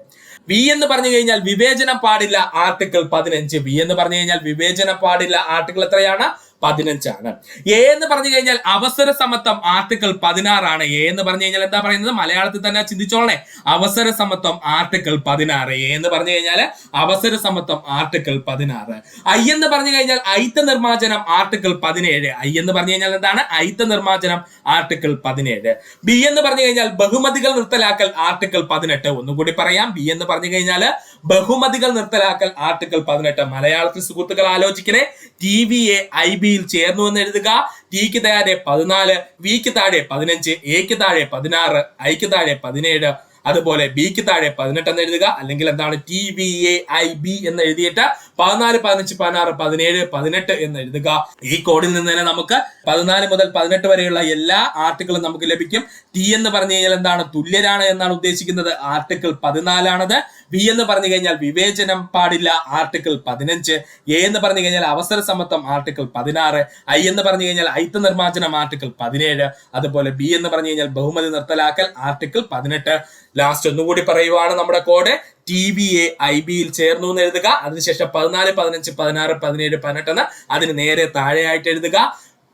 വി എന്ന് പറഞ്ഞു കഴിഞ്ഞാൽ വിവേചനം പാടില്ല ആർട്ടിക്കിൾ 15. വി എന്ന് പറഞ്ഞു കഴിഞ്ഞാൽ വിവേചനം പാടില്ല ആർട്ടിക്കിൾ എത്രയാണ്? 15 ആണ്. എ എന്ന് പറഞ്ഞു കഴിഞ്ഞാൽ അവസര സമത്വം ആർട്ടിക്കിൾ 16 ആണ്. എ എന്ന് പറഞ്ഞു കഴിഞ്ഞാൽ എന്താ പറയുന്നത്? മലയാളത്തിൽ തന്നെ ചിന്തിച്ചോളേ. അവസര സമത്വം ആർട്ടിക്കിൾ 16. എ എന്ന് പറഞ്ഞു കഴിഞ്ഞാൽ അവസര സമത്വം ആർട്ടിക്കിൾ 16. ഐ എന്ന് പറഞ്ഞു കഴിഞ്ഞാൽ ഐത്ത നിർമ്മാർജ്ജനം ആർട്ടിക്കിൾ 17. ഐ എന്ന് പറഞ്ഞു കഴിഞ്ഞാൽ എന്താണ്? ഐത്ത നിർമ്മാർജ്ജനം ആർട്ടിക്കിൾ 17. ബി എന്ന് പറഞ്ഞു കഴിഞ്ഞാൽ ബഹുമതികൾ നിർത്തലാക്കൽ ആർട്ടിക്കിൾ 18. ഒന്നുകൂടി പറയാം. ബി എന്ന് പറഞ്ഞു കഴിഞ്ഞാൽ ബഹുമതികൾ നിർത്തലാക്കൽ ആർട്ടിക്കിൾ 18. മലയാളത്തിൽ സുഹൃത്തുക്കൾ ആലോചിക്കണേ. TVA IBയിൽ ചേർന്നു എന്ന് എഴുതുക. ടിക്ക് താഴെ 14, വിക്ക് താഴെ 15, എക്ക് താഴെ 16, ഐക്ക് താഴെ 17, അതുപോലെ ബിക്ക് താഴെ 18 എന്ന് എഴുതുക. അല്ലെങ്കിൽ എന്താണ്? TVA IB എന്ന് എഴുതിയിട്ട് 14, 15, 16, 17, 18 എന്ന് എഴുതുക. ഈ കോഡിൽ നിന്ന് തന്നെ നമുക്ക് 14 മുതൽ 18 വരെയുള്ള എല്ലാ ആർട്ടിക്കിളും നമുക്ക് ലഭിക്കും. ടി എന്ന് പറഞ്ഞു കഴിഞ്ഞാൽ എന്താണ്? തുല്യരാണ് എന്നാണ് ഉദ്ദേശിക്കുന്നത് ആർട്ടിക്കിൾ 14 ആണത്. വി എന്ന് പറഞ്ഞു കഴിഞ്ഞാൽ വിവേചനം പാടില്ല ആർട്ടിക്കിൾ 15. എ എന്ന് പറഞ്ഞു കഴിഞ്ഞാൽ അവസര സമത്വം ആർട്ടിക്കിൾ 16. ഐ എന്ന് പറഞ്ഞു കഴിഞ്ഞാൽ ഐത്ത നിർമ്മാർജ്ജനം ആർട്ടിക്കിൾ 17. അതുപോലെ ബി എന്ന് പറഞ്ഞു കഴിഞ്ഞാൽ ബഹുമതി നിർത്തലാക്കൽ ആർട്ടിക്കിൾ 18. ലാസ്റ്റ് ഒന്നുകൂടി പറയുവാണ് നമ്മുടെ കോഡ്. TVA IBയിൽ ചേർന്നു എന്ന് എഴുതുക. അതിനുശേഷം 14, 15, 16, 17, 18 എന്ന് അതിന് നേരെ താഴെയായിട്ട് എഴുതുക.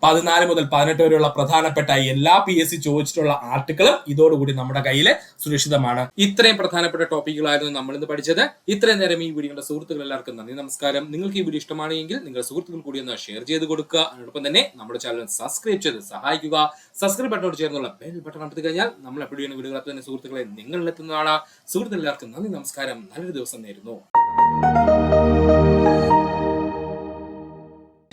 14 മുതൽ 18 വരെയുള്ള പ്രധാനപ്പെട്ട എല്ലാ PSC ചോദിച്ചിട്ടുള്ള ആർട്ടിക്കിളും ഇതോടുകൂടി നമ്മുടെ കയ്യിൽ സുരക്ഷിതമാണ്. ഇത്രയും പ്രധാനപ്പെട്ട ടോപ്പിക്കുകളായിരുന്നു നമ്മൾ ഇന്ന് പഠിച്ചത്. ഇത്രയും നേരം ഈ വീഡിയോയുടെ സുഹൃത്തുക്കൾ എല്ലാവർക്കും നന്ദി, നമസ്കാരം. നിങ്ങൾക്ക് ഈ വീഡിയോ ഇഷ്ടമാണെങ്കിൽ നിങ്ങളുടെ സുഹൃത്തുക്കൾ കൂടി ഒന്ന് ഷെയർ ചെയ്ത് കൊടുക്കുക. അതോടൊപ്പം തന്നെ നമ്മുടെ ചാനൽ സബ്സ്ക്രൈബ് ചെയ്ത് സഹായിക്കുക. സബ്സ്ക്രൈബ് ബട്ടണോട് ചേർന്നുള്ള ബെൽ ബട്ടൺ അമർത്തി കഴിഞ്ഞാൽ നമ്മൾ എപ്പോഴും വീഡിയോകൾ തന്നെ സുഹൃത്തുക്കളെ നിങ്ങളിലെത്തുന്നതാണ്. സുഹൃത്തുക്കൾ എല്ലാവർക്കും നന്ദി, നമസ്കാരം. നല്ലൊരു ദിവസം നേരുന്നു.